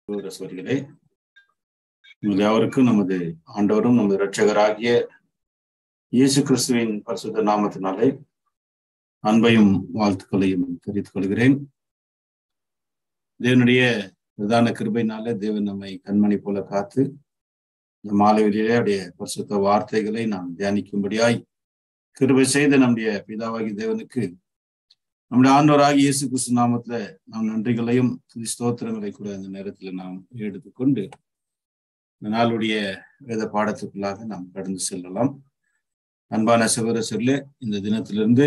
ரசூலிகளே, உங்கள் யாவருக்கும் நமது ஆண்டவரும் நமது இரட்சகராகிய இயேசு கிறிஸ்துவின் பரிசுத்த நாமத்தினாலே அன்பையும் வாழ்த்துக்களையும் தெரிவித்துக் கொள்கிறேன். தேவனுடைய பிரதான கிருபையினாலே தேவன் நம்மை கண்மணி போல காத்து இந்த மாலையிலே அவருடைய பரிசுத்த வார்த்தைகளை நாம் தியானிக்கும்படியாய் கிருபை செய்த நம்முடைய பிதாவாகி தேவனுக்கு நம்முடைய ஆண்டவராகிய இயேசு கிறிஸ்து நாமத்துல நாம் நன்றிகளையும் ஸ்தோத்திரங்களை கூட அந்த நேரத்துல நாம் எடுத்துக்கொண்டு இந்த நாளுடைய வேத பாடத்துக்குள்ளாக நாம் கடந்து செல்லலாம். அன்பான சகோதரர்களே, இந்த தினத்திலிருந்து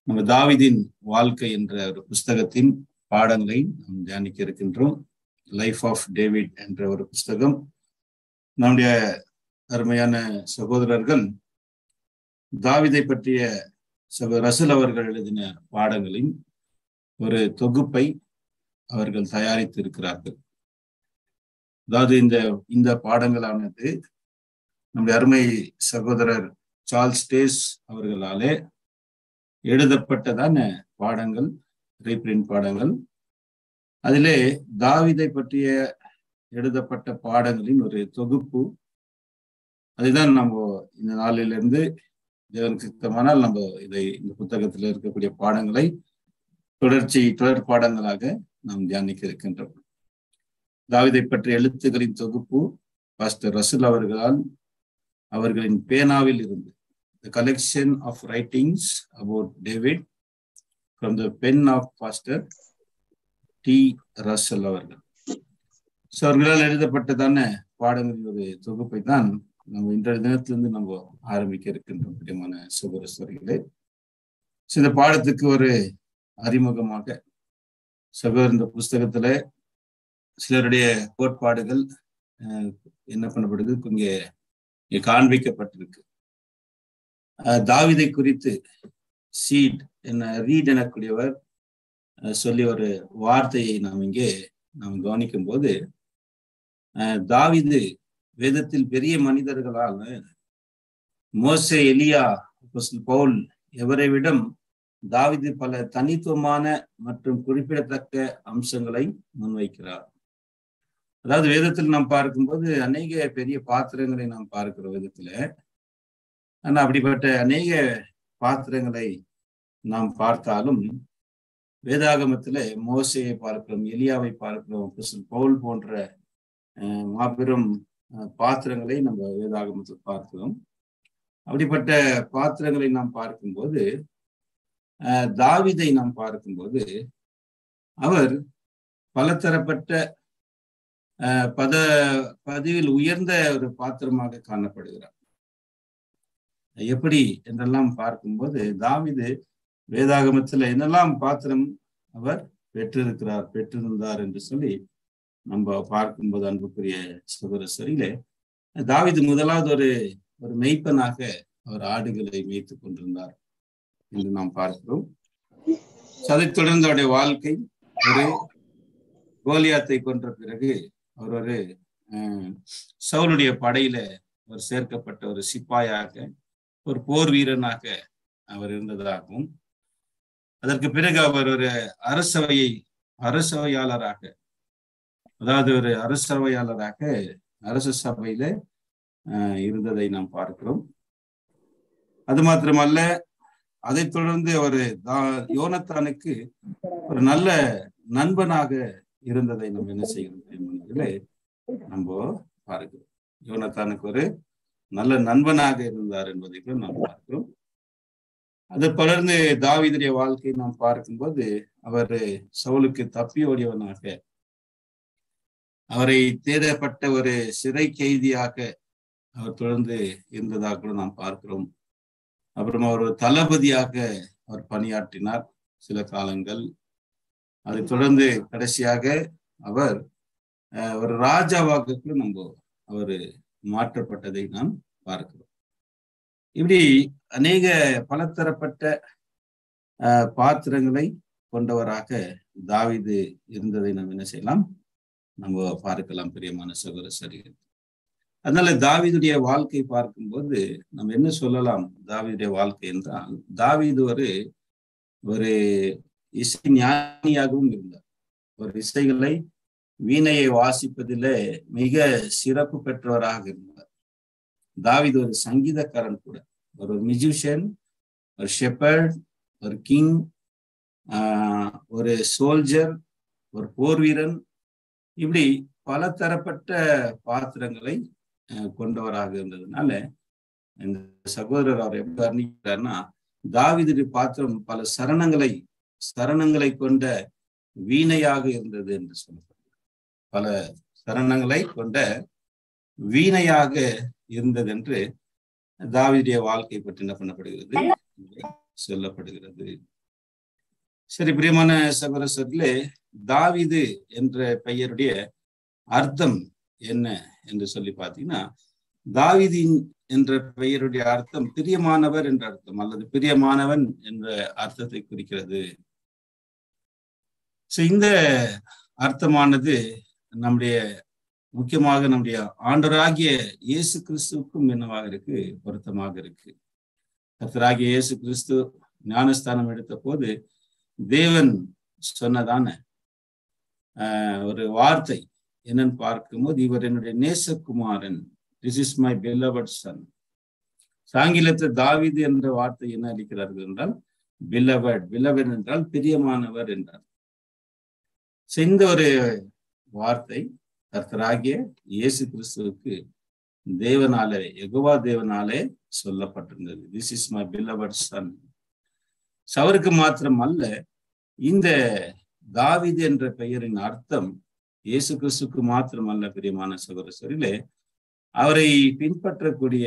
நம்ம தாவீதின் வாழ்க்கை என்ற ஒரு புஸ்தகத்தின் பாடங்களை நாம் தியானிக்க இருக்கின்றோம். லைஃப் ஆஃப் டேவிட் என்ற ஒரு புஸ்தகம் நம்முடைய அருமையான சகோதரர்கள் தாவீதை பற்றிய ரசல் அவர்கள் எழுதின பாடங்களின் ஒரு தொகுப்பை அவர்கள் தயாரித்து இருக்கிறார்கள். அதாவது இந்த பாடங்களானது நம்முடைய அருமை சகோதரர் சார்ல்ஸ் டேஸ் அவர்களாலே எழுதப்பட்டதான பாடங்கள், ரீபிரிண்ட் பாடங்கள். அதிலே தாவீதை பற்றிய எழுதப்பட்ட பாடங்களின் ஒரு தொகுப்பு. அதுதான் நம்ம இந்த நாளிலிருந்து தேவனுக்கு சித்தமானால் நம்ம இந்த புத்தகத்தில் இருக்கக்கூடிய பாடங்களை தொடர் பாடங்களாக நாம் தியானிக்க இருக்கின்றோம். தாவீதை பற்றிய எழுத்துக்களின் தொகுப்பு பாஸ்டர் ரசல் அவர்களின் பேனாவில் இருந்து The collection of writings about David from the pen of Pastor T. Russell அவர்கள். அவர்களால் எழுதப்பட்டதான பாடங்களின் ஒரு தொகுப்பை தான் நம்ம இன்றைய தினத்திலிருந்து நம்ம ஆரம்பிக்க இருக்கின்றோம். முக்கியமான சகோதரர்களே, இந்த பாடத்துக்கு ஒரு அறிமுகமாக இந்த புஸ்தகத்துல சிலருடைய கோட்பாடுகள் என்ன பண்ணப்படுது, இங்கே காண்பிக்கப்பட்டிருக்கு. தாவீதை குறித்து ரீட் எனக்கூடியவர் சொல்லி ஒரு வார்த்தையை நாம் இங்கே கவனிக்கும் போது, தாவீது வேதத்தில் பெரிய மனிதர்களால் மோசே, எலியா, பவுல் எவரை விடம் தாவீது பல தனித்துவமான மற்றும் குறிப்பிடத்தக்க அம்சங்களை முன்வைக்கிறார். அதாவது வேதத்தில் நாம் பார்க்கும்போது அநேக பெரிய பாத்திரங்களை நாம் பார்க்கிற விதத்துல, ஆனா அப்படிப்பட்ட அநேக பாத்திரங்களை நாம் பார்த்தாலும் வேதாகமத்துல மோசேயை பார்க்கிறோம், எலியாவை பார்க்கிறோம், பவுல் போன்ற மாபெரும் பாத்திரங்களை நம்ம வேதாகமத்தில் பார்க்கிறோம். அப்படிப்பட்ட பாத்திரங்களை நாம் பார்க்கும்போது தாவீதை நாம் பார்க்கும்போது அவர் பலதரப்பட்ட பதிவில் உயர்ந்த ஒரு பாத்திரமாக காணப்படுகிறார். எப்படி என்றெல்லாம் பார்க்கும்போது தாவீது வேதாகமத்துல என்னெல்லாம் பாத்திரம் அவர் பெற்றிருந்தார் என்று சொல்லி நம்ம பார்க்கும்போது, அன்புக்குரிய சகோதரர்களே, தாவீது முதலாவது ஒரு மெய்ப்பனாக அவர் ஆடுகளை மேய்த்து கொண்டிருந்தார் என்று நாம் பார்க்கிறோம். அதைத் தொடர்ந்து அவருடைய வாழ்க்கை ஒரு கோலியாத்தை கொன்ற பிறகு அவர் ஒரு சவுலுடைய படையில அவர் சேர்க்கப்பட்ட ஒரு சிப்பாயாக, ஒரு போர் வீரனாக அவர் இருந்ததாகவும், அதற்கு பிறகு அவர் ஒரு அரசவையாளராக, அதாவது ஒரு அரசவையாளராக அரச சபையில இருந்ததை நாம் பார்க்கிறோம். அது மாத்திரமல்ல, அதைத் தொடர்ந்து அவர் யோனத்தானுக்கு ஒரு நல்ல நண்பனாக இருந்ததை நம்ம என்ன செய்கிறோம் நம்ம பார்க்கிறோம். யோனத்தானுக்கு ஒரு நல்ல நண்பனாக இருந்தார் என்பதை கூட நாம் பார்க்கிறோம். அதை தொடர்ந்து தாவீதுடைய வாழ்க்கையை நாம் பார்க்கும்போது அவர் சவுலுக்கு தப்பி ஓடியவனாக, அவரை தேடப்பட்ட ஒரு சிறை கைதியாக அவர் தொடர்ந்து இருந்ததாக கூட நாம் பார்க்கிறோம். அப்புறம் அவர் தளபதியாக அவர் பணியாற்றினார் சில காலங்கள். அதை தொடர்ந்து கடைசியாக அவர் ஒரு ராஜாவாக கூட அவர் மாற்றப்பட்டதை நாம் பார்க்கிறோம். இப்படி அநேக பலதரப்பட்ட பாத்திரங்களை கொண்டவராக தாவீது இருந்ததை நாம் என்ன செய்யலாம், நம்ம பார்க்கலாம் பிரியமான சகோதரர்களே. அதனால தாவீதுடைய வாழ்க்கை பார்க்கும்போது நம்ம என்ன சொல்லலாம் தாவீதுடைய வாழ்க்கை என்றால், தாவீது ஒரு இசை ஞானியாகவும் இருந்தார். ஒரு இசைகளை வீணையை வாசிப்பதிலே மிக சிறப்பு பெற்றவராக இருந்தார். தாவீது ஒரு சங்கீதக்காரன் கூட, ஒரு மியூசிஷியன், ஒரு ஷெப்பர்ட், ஒரு கிங், ஒரு சோல்ஜர், ஒரு போர் வீரன், இப்படி பல தரப்பட்ட பாத்திரங்களை கொண்டவராக இருந்ததுனால இந்த சகோதரர் அவர் எப்படி வர்ணிக்கிறார்னா, தாவீதுடைய பாத்திரம் பல சரணங்களை கொண்ட வீணையாக இருந்தது என்று சொல்லப்படுகிறது. பல சரணங்களை கொண்ட வீணையாக இருந்தது என்று தாவீதுடைய வாழ்க்கை பற்றி என்ன பண்ணப்படுகிறது, சொல்லப்படுகிறது. சரி, பிரியமான சகோதரர்களே, தாவீது என்ற பெயருடைய அர்த்தம் என்ன என்று சொல்லி பார்த்தீங்கன்னா, தாவீதின் என்ற பெயருடைய அர்த்தம் பிரியமானவர் என்ற அர்த்தம் அல்லது பிரியமானவன் என்ற அர்த்தத்தை குறிக்கிறது. இந்த அர்த்தமானது முக்கியமாக நம்முடைய ஆண்டவராகிய இயேசு கிறிஸ்துவுக்கும் என்னவாக இருக்கு, பொருத்தமாக இருக்கு. கர்த்தராகிய இயேசு கிறிஸ்து ஞானஸ்தானம் எடுத்த போது தேவன் சொன்னதான ஒரு வார்த்தை என்னன்னு பார்க்கும்போது, இவர் என்னுடைய நேசகுமாரன், this is my beloved son. ஆங்கிலத்தில் தாவீது என்ற வார்த்தை என்ன அளிக்கிறார்கள் என்றால் beloved என்றால் பிரியமானவர் என்றார். இந்த ஒரு வார்த்தை கர்த்தராகிய இயேசு கிறிஸ்துவுக்கு தேவனாலே, யெகோவா தேவனாலே சொல்லப்பட்டிருந்தது. This is my beloved son. அவருக்கு மாத்திரம் அல்ல, இந்த தாவீது என்ற பெயரின் அர்த்தம் இயேசு கிறிஸ்துக்கு மாத்திரம் அல்ல. பிரியமான சகோதரர்களே, அவரை பின்பற்றக்கூடிய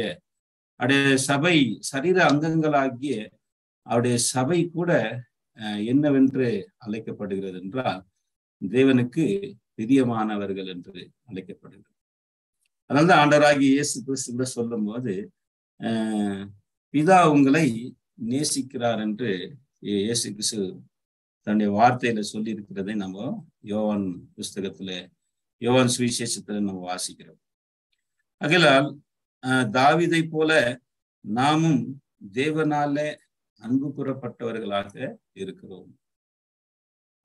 அவருடைய சபை, சரீர அங்கங்களாகிய அவருடைய சபை கூட என்னவென்று அழைக்கப்படுகிறது என்றால், தேவனுக்கு பிரியமானவர்கள் என்று அழைக்கப்படுகிறது. அதனால்தான் ஆண்டவராகிய இயேசு கிறிஸ்து கூட சொல்லும் போது பிதா உங்களை நேசிக்கிறார் என்று இயேசு கிறிஸ்து தன்னுடைய வார்த்தையில சொல்லி இருக்கிறதை நம்ம யோவான் புஸ்தகத்துல, யோவான் சுவிசேஷத்துல நம்ம வாசிக்கிறோம். ஆகையால் தாவீதை போல நாமும் தேவனாலே அன்பு கூறப்பட்டவர்களாக இருக்கிறோம்.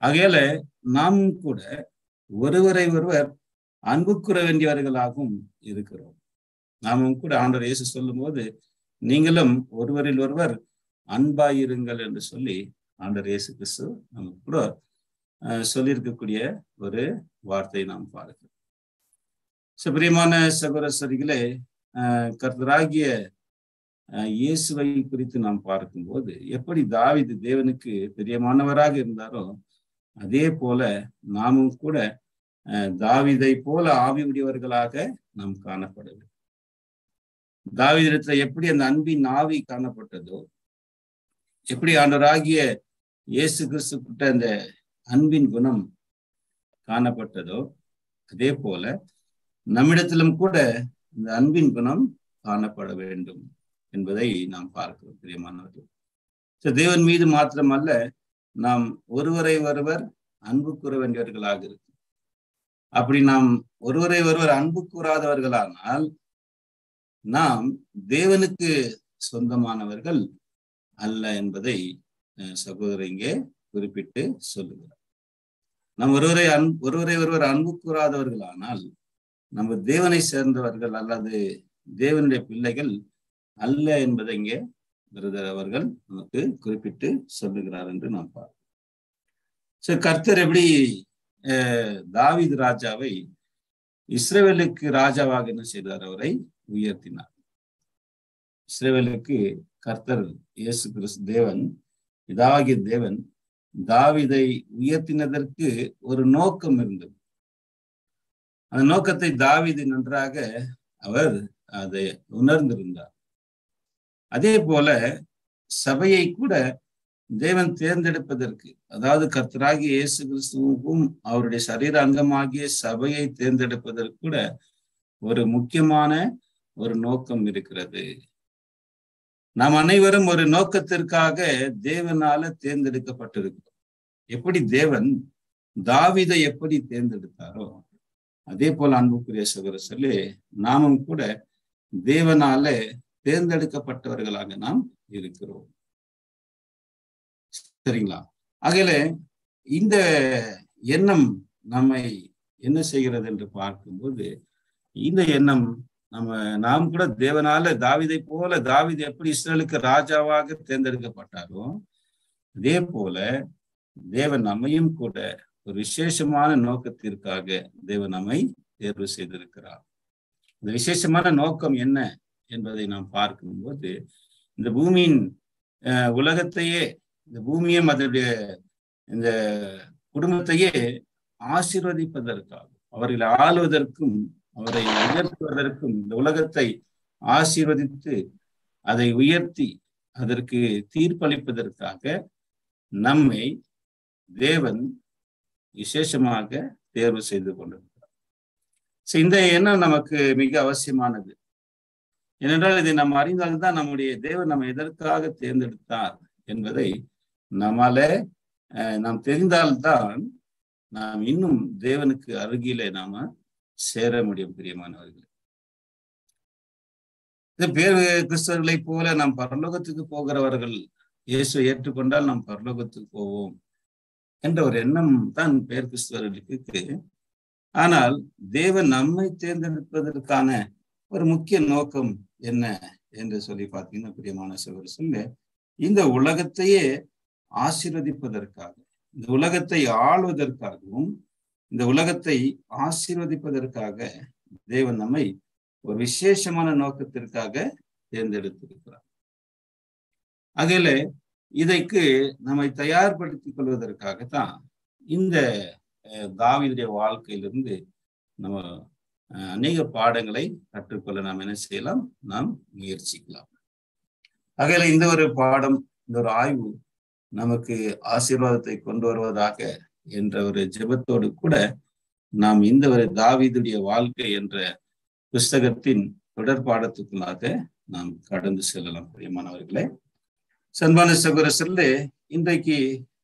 ஆகையால நாமும் கூட ஒருவரை ஒருவர் அன்பு கூற வேண்டியவர்களாகவும் இருக்கிறோம். நாமும் கூட ஆண்டவர் இயேசு சொல்லும் போது, நீங்களும் ஒருவரில் ஒருவர் அன்பாயிருங்கள் என்று சொல்லி ஆண்டவர் இயேசு கிறிஸ்து நமக்கு கூட சொல்லியிருக்கக்கூடிய ஒரு வார்த்தையை நாம் பார்க்கிறோம். பிரியமான சகோதரர்களே, கர்த்தராகிய இயேசுவை குறித்து நாம் பார்க்கும்போது, எப்படி தாவீது தேவனுக்கு பிரியமானவராக இருந்தாரோ அதே போல நாமும் கூட தாவீதை போல ஆவி உடையவர்களாக நாம் காணப்பட வேண்டும். தாவீதிடத்துல எப்படி அந்த அன்பின் ஆவி காணப்பட்டதோ, எப்படி ஆண்டவராகிய இயேசு கிறிஸ்து கிட்ட அந்த அன்பின் குணம் காணப்பட்டதோ அதே போல நம்மிடத்திலும் கூட இந்த அன்பின் குணம் காணப்பட வேண்டும் என்பதை நாம் பார்க்கிறோம். பிரியமானவர்கள், தேவன் மீது மாத்திரமல்ல, நாம் ஒருவரை ஒருவர் அன்பு கூற வேண்டியவர்களாக இருக்கு. அப்படி நாம் ஒருவரை ஒருவர் அன்பு கூறாதவர்களானால் நாம் தேவனுக்கு சொந்தமானவர்கள் அல்ல என்பதை சகோதரர் இங்கே குறிப்பிட்டு சொல்லுகிறார். நாம் ஒருவரை ஒருவர் அன்பு கூறாதவர்களானால் நம்ம தேவனை சேர்ந்தவர்கள் அல்லது தேவனுடைய பிள்ளைகள் அல்ல என்பதை இங்கே பிரதர் அவர்கள் நமக்கு குறிப்பிட்டு சொல்லுகிறார் என்று நாம் பார்க்கிறோம். கர்த்தர் எப்படி தாவீது ராஜாவை இஸ்ரவேலுக்கு ராஜாவாக என்ன செய்தார், அவரை உயர்த்தினார். இஸ்ரவேலுக்கு கர்த்தர் இயேசு கிறிஸ்து தேவன், பிதாவாகிய தேவன் தாவீதை உயர்த்தினதற்கு ஒரு நோக்கம் இருந்தது. அந்த நோக்கத்தை தாவீது நன்றாக அவர் அதை உணர்ந்திருந்தார். அதே போல சபையை கூட தேவன் தேர்ந்தெடுப்பதற்கு, அதாவது கர்த்தராகிய இயேசு கிறிஸ்துவுக்கும் அவருடைய சரீர அங்கமாகிய சபையை தேர்ந்தெடுப்பதற்கு கூட ஒரு முக்கியமான ஒரு நோக்கம் இருக்கிறது. நாம் அனைவரும் ஒரு நோக்கத்திற்காக தேவனால தேர்ந்தெடுக்கப்பட்டிருக்கிறோம். எப்படி தேவன் தாவீதை எப்படி தேர்ந்தெடுத்தாரோ அதே போல அன்புக்குரிய சகோதரர்களே, நாமும் கூட தேவனால தேர்ந்தெடுக்கப்பட்டவர்களாக நாம் இருக்கிறோம். சரிங்களா? ஆகையில இந்த எண்ணம் நம்மை என்ன செய்கிறது என்று பார்க்கும்போது, இந்த எண்ணம் நாம் கூட தேவனால தாவீதை போல, தாவீது எப்படி இஸ்ரவேலுக்கு ராஜாவாக தேர்ந்தெடுக்கப்பட்டாரோ அதே போல தேவன் நம்மையும் கூட ஒரு விசேஷமான நோக்கத்திற்காக தேவன் நம்மை தேர்வு செய்திருக்கிறார். இந்த விசேஷமான நோக்கம் என்ன என்பதை நாம் பார்க்கும்போது, இந்த பூமியின் உலகத்தையே, இந்த பூமியும் அதனுடைய இந்த குடும்பத்தையே ஆசீர்வதிப்பதற்காக, அவர்களை ஆளுவதற்கும் அவரை உயர்த்துவதற்கும், இந்த உலகத்தை ஆசீர்வதித்து அதை உயர்த்தி அதற்கு தீர்ப்பளிப்பதற்காக நம்மை தேவன் விசேஷமாக தேர்வு செய்து கொண்டிருக்கிறார். இந்த எண்ணம் நமக்கு மிக அவசியமானது. ஏனென்றால் இதை நாம் அறிந்தால்தான் நம்முடைய தேவன் நம்ம எதற்காக தேர்ந்தெடுத்தார் என்பதை நாம் தெரிந்தால்தான் நாம் இன்னும் தேவனுக்கு அருகிலே நாம சேர முடியும். பிரியமானவர்களே, இந்த பேர் கிறிஸ்தவர்களை போல நாம் பரலோகத்துக்கு போகிறவர்கள், இயேசுவை ஏற்றுக்கொண்டால் நாம் பரலோகத்துக்கு போவோம் என்ற ஒரு எண்ணம் தான் பேர் கிறிஸ்தவர்களுக்கு. ஆனால் தேவன் நம்மை தேர்ந்தெடுப்பதற்கான ஒரு முக்கிய நோக்கம் என்ன என்று சொல்லி பார்த்தீங்கன்னா, பிரியமான சகோதரர்களே, இந்த உலகத்தையே ஆசீர்வதிப்பதற்காக, இந்த உலகத்தை ஆளுவதற்காகவும், இந்த உலகத்தை ஆசீர்வதிப்பதற்காக தேவன் நம்மை ஒரு விசேஷமான நோக்கத்திற்காக தேர்ந்தெடுத்திருக்கிறார். அதில இதைக்கு நம்மை தயார்படுத்திக் கொள்வதற்காகத்தான் இந்த தாவீதுடைய வாழ்க்கையிலிருந்து நம்ம அநேக பாடங்களை கற்றுக்கொள்ள நாம் என்ன செய்யலாம், நாம் முயற்சிக்கலாம். ஆகையில இந்த ஒரு பாடம், இந்த ஒரு ஆய்வு நமக்கு ஆசீர்வாதத்தை கொண்டு வருவதாக என்ற ஒரு ஜெபத்தோடு கூட நாம் இந்த ஒரு தாவீதுடைய வாழ்க்கை என்ற புஸ்தகத்தின் தொடர்பாடத்துக்குள்ளாக நாம் கடந்து செல்லலாம். பிரியமானவர்களே, அன்பான சகோதரர்களே, இன்றைக்கு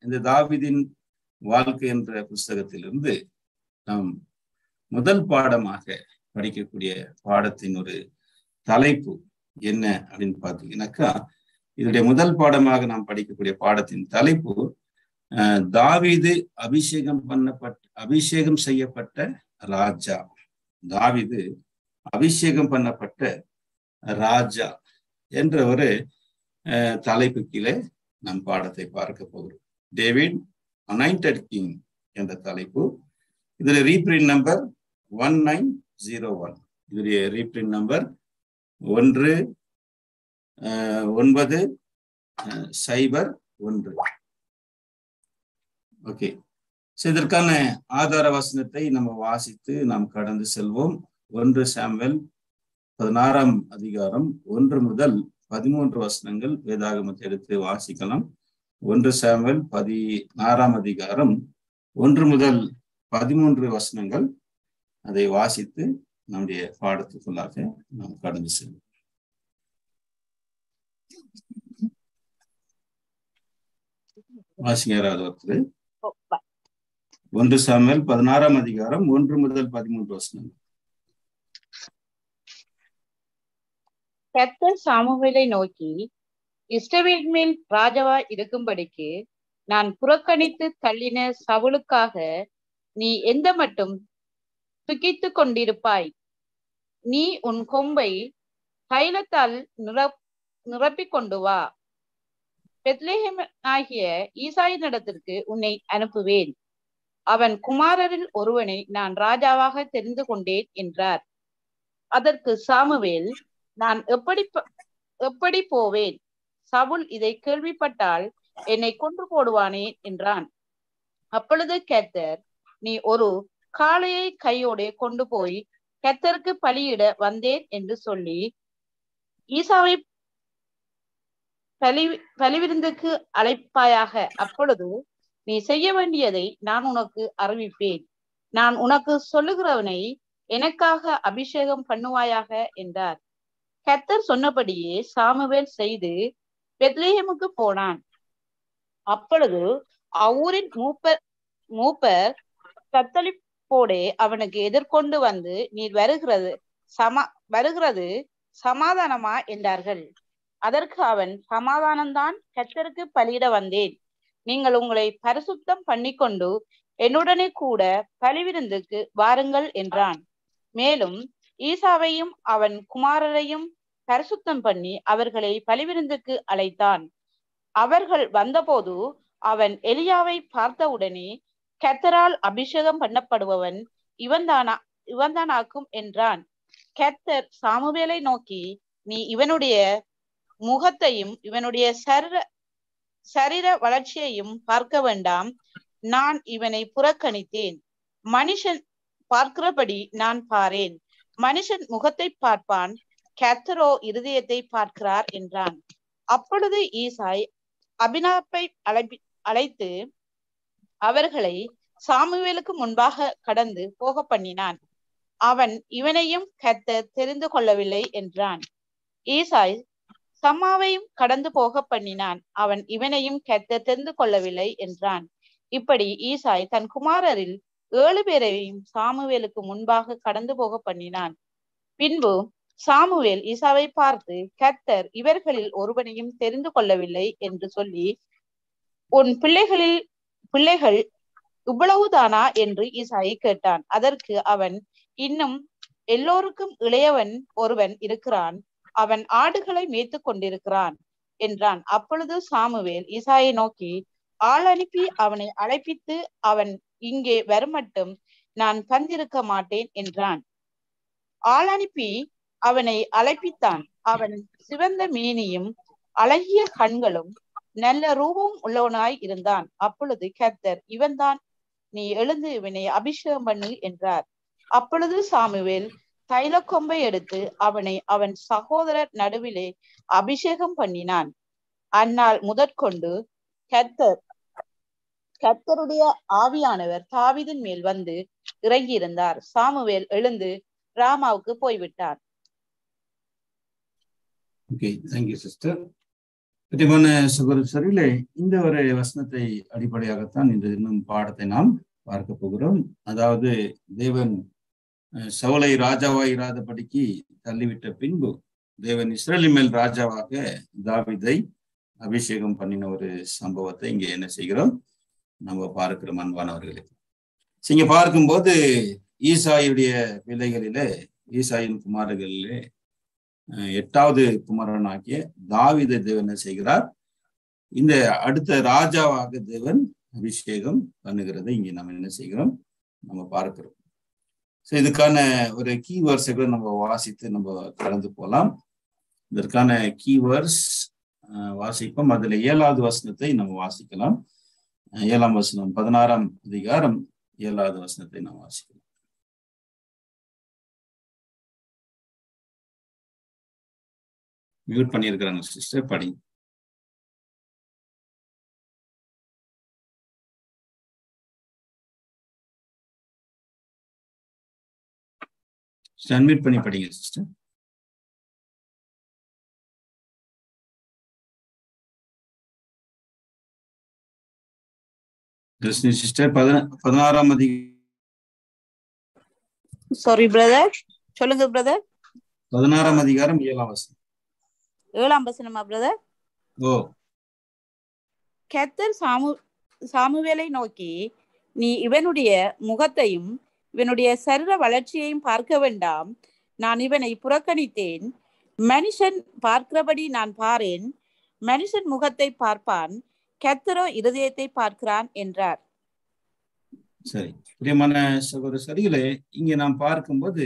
இந்த தாவீதின் வாழ்க்கை என்ற புஸ்தகத்திலிருந்து நாம் முதல் பாடமாக படிக்கக்கூடிய பாடத்தின் ஒரு தலைப்பு என்ன அப்படின்னு பார்த்தீங்கன்னாக்கா, இதனுடைய முதல் பாடமாக நாம் படிக்கக்கூடிய பாடத்தின் தலைப்பு தாவீது அபிஷேகம் செய்யப்பட்ட ராஜா. தாவீது அபிஷேகம் பண்ணப்பட்ட ராஜா என்ற ஒரு தலைப்பு கீழே நம் பாடத்தை பார்க்க போகிறோம். டேவிட் அனாயிண்டட் கிங் என்ற தலைப்பு. இதுல ரீப்ரிண்ட் நம்பர் 1901. இதுடைய ரீப்ரிண்ட் நம்பர் 1901. ஓகே, இதற்கான ஆதார வசனத்தை நம்ம வாசித்து நாம் கடந்து செல்வோம். 1 சாமுவேல் 16ஆம் அதிகாரம் 1 முதல் 13 வசனங்கள் வேதாகமத்தை எடுத்து வாசிக்கலாம். 1 சாமுவேல் 16ஆம் அதிகாரம் 1 முதல் 13 வசனங்கள், அதை வாசித்து நம்முடைய பாடத்துக்குள்ளாக நாம் கடந்து செல்வோம். வாசிங்க யாராவது ஒருத்தர். 1 சாமுவேல் 16ஆம் அதிகாரம் 1 முதல் 13 வசனங்கள். கர்த்தர் சாமுவேலை நோக்கி, இஸ்ரவேல் மேல் ராஜாவா இருக்கும்படிக்கு நான் புறக்கணித்து தள்ளின சவுலுக்காக நீ எந்த மட்டும் துக்கித்து கொண்டிருப்பாய்? நீ உன் கொம்பை தைலத்தால் நிரப்பிக் கொண்டு வா. பெத்லெகேம் ஆகிய ஈசாயினிடத்திற்கு உன்னை அனுப்புவேன். அவன் குமாரரில் ஒருவனை நான் ராஜாவாக தெரிந்து கொண்டேன் என்றார். அதற்கு சாமுவேல், நான் எப்படி போவேன்? சவுல் இதை கேள்விப்பட்டால் என்னை கொன்று போடுவானே என்றான். அப்பொழுது கர்த்தர், நீ ஒரு காளையை கையோடு கொண்டு போய் கர்த்தருக்கு பலியிட வந்தேன் என்று சொல்லி ஈசாவை பலிவிருந்துக்கு அழைப்பாயாக. அப்பொழுது நீ செய்ய வேண்டியதை நான் உனக்கு அறிவிப்பேன். நான் உனக்கு சொல்லுகிறவனை எனக்காக அபிஷேகம் பண்ணுவாயாக என்றார். கர்த்தர் சொன்னபடியே சாமுவேல் செய்து பெத்லெகேமுக்கு போனான். அப்பொழுது அவ்வூரின் மூப்பர் தத்தளிப்போடே அவனுக்கு எதிர்கொண்டு வந்து, நீர் வருகிறது சமாதானமா என்றார்கள். அதற்கு அவன், சமாதானம்தான், கர்த்தருக்கு பலியிட வந்தேன். நீங்கள் உங்களை பரிசுத்தம் பண்ணிக்கொண்டு என்னுடனே கூட பலிவிருந்துக்கு வாருங்கள் என்றான். மேலும் ஈசாவையும் அவன் குமாரரையும் பரிசுத்தம் பண்ணி அவர்களை பலிவிருந்துக்கு அழைத்தான். அவர்கள் வந்தபோது அவன் எலியாவை பார்த்தவுடனே, கர்த்தரால் அபிஷேகம் பண்ணப்படுபவன் இவன்தானாக்கும் என்றான். கர்த்தர் சாமுவேலை நோக்கி, நீ இவனுடைய முகத்தையும் இவனுடைய சரீர வளர்ச்சியையும் பார்க்க வேண்டாம். நான் இவனை புறக்கணித்தேன். மனுஷன் பார்க்கிறபடி நான் பாரேன். மனுஷன் முகத்தை பார்ப்பான், கர்த்தரோ இருதயத்தை பார்க்கிறார் என்றான். அப்பொழுது ஈசாய் அபினாப்பை அழைத்து அவர்களை சாமுவேலுக்கு முன்பாக கடந்து போக பண்ணினான். அவன் இவனையும் கர்த்தர் தெரிந்து கொள்ளவில்லை என்றான். ஈசாய் சம்மாவையும் கடந்து போக பண்ணினான். அவன் இவனையும் கர்த்தர் தெரிந்து கொள்ளவில்லை என்றான். இப்படி ஈசாய் தன் குமாரரில் 7 பேரையும் சாமுவேலுக்கு முன்பாக கடந்து போக பண்ணினான். பின்பு சாமுவேல் ஈசாவை பார்த்து, கர்த்தர் இவர்களில் ஒருவனையும் தெரிந்து கொள்ளவில்லை என்று சொல்லி, உன் பிள்ளைகள் இவ்வளவுதானா என்று ஈசாயை கேட்டான். அதற்கு அவன், இன்னும் எல்லோருக்கும் இளையவன் ஒருவன் இருக்கிறான், அவன் ஆடுகளை மேய்த்து கொண்டிருக்கிறான் என்றான். அப்பொழுது சாமுவேல் ஈசாயை நோக்கி, ஆள் அனுப்பி அவனை அழைப்பித்து அவன் இங்கே வருமட்டும் நான் பந்திருக்க மாட்டேன் என்றான். ஆள் அனுப்பி அவனை அழைப்பித்தான். அவன் சிவந்த மேனியும் அழகிய கண்களும் நல்ல ரூபம் உள்ளவனாய் இருந்தான். அப்பொழுது கர்த்தர், இவன்தான், நீ எழுந்து இவனை அபிஷேகம் பண்ணு என்றார். அப்பொழுது சாமுவேல் தைல கொம்பை எடுத்து அவனை அவன் சகோதரர் நடுவிலே அபிஷேகம் பண்ணினான். அந்நாள் முதற்கொண்டு கர்த்தருடைய ஆவியானவர் தாவீதின் மேல் வந்து இறங்கி இருந்தார். சாமுவேல் எழுந்து ராமாவுக்கு போய்விட்டார். சகோதரர்களே, இந்த ஒரு வசனத்தை அடிப்படையாகத்தான் இந்த இன்னும் பாடத்தை நாம் பார்க்க போகிறோம். அதாவது தேவன் சவுலை ராஜாவாய் இராதபடிக்கு தள்ளிவிட்ட பின்பு தேவன் இஸ்ரேலின் மேல் ராஜாவாக தாவீதை அபிஷேகம் பண்ணின ஒரு சம்பவத்தை இங்க என்ன செய்கிறோம், நம்ம பார்க்கிறோம் அன்பானவர்களே. இங்க பார்க்கும்போது ஈசாயுடைய பிள்ளைகளிலே, ஈசாயின் குமாரர்களிலே 8வது குமாரனாகிய தாவீதை தேவன் என்ன செய்கிறார், இந்த அடுத்த ராஜாவாக தேவன் அபிஷேகம் பண்ணுகிறதை இங்க நம்ம என்ன செய்கிறோம், நம்ம பார்க்கிறோம். இதுக்கான ஒரு கீவேர்ட்ஸை நம்ம வாசித்து நம்ம கடந்து போகலாம். இதற்கான கீவேர்ட்ஸ் வாசிப்போம். அதுல 7வது வசனத்தை நம்ம வாசிக்கலாம். 7ஆம் வசனம், 16ஆம் அதிகாரம் 7வது வசனத்தை நாம் வாசிக்கலாம். மியூட் பண்ணியிருக்கிறாங்க சிஸ்டர், படிங்க. அன்மியூட் பண்ணி படிங்க சிஸ்டர். சிஸ்டர் 16ஆம் அதிகாரம். சாரி பிரதர், சொல்லுங்க பிரதர். 16ஆம் அதிகாரம் 7ஆம் வசனம். 7ஆம் வசனமா பிரதர்? ஓ. கர்த்தர் சாமுவேலை நோக்கி, நீ இவனுடைய முகத்தையும் இவனுடைய சரீர வளர்ச்சியையும் பார்க்க வேண்டாம். நான் இவனை புறக்கணித்தேன். மனுஷன் பார்க்கிறபடி நான் பாரேன். மனுஷன் முகத்தை பார்ப்பான், கர்த்தரோ இருதயத்தை பார்க்கிறான் என்றார். சரி, பிரியமான சகோதரர்களே, இங்க நாம் பார்க்கும்போது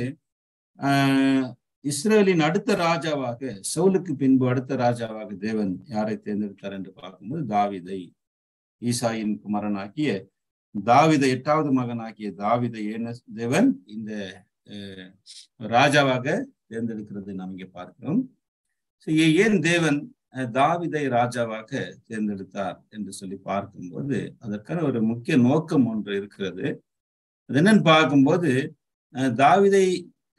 இஸ்ரேலின் அடுத்த ராஜாவாக, சவுலுக்கு பின்பு அடுத்த ராஜாவாக தேவன் யாரை தேர்ந்தெடுத்தார் என்று பார்க்கும்போது தாவீதை, ஈசாயின் குமாரனாகிய தாவீதை, 8வது மகனாகிய தாவீதை தேவன் இந்த ராஜாவாக தேர்ந்தெடுக்கிறது நாம் இங்கே பார்க்கிறோம். ஏன் தேவன் தாவீதை ராஜாவாக தேர்ந்தெடுத்தார் என்று சொல்லி பார்க்கும்போது அதற்கான ஒரு முக்கிய நோக்கம் ஒன்று இருக்கிறது. அது என்னன்னு பார்க்கும்போது, தாவீதை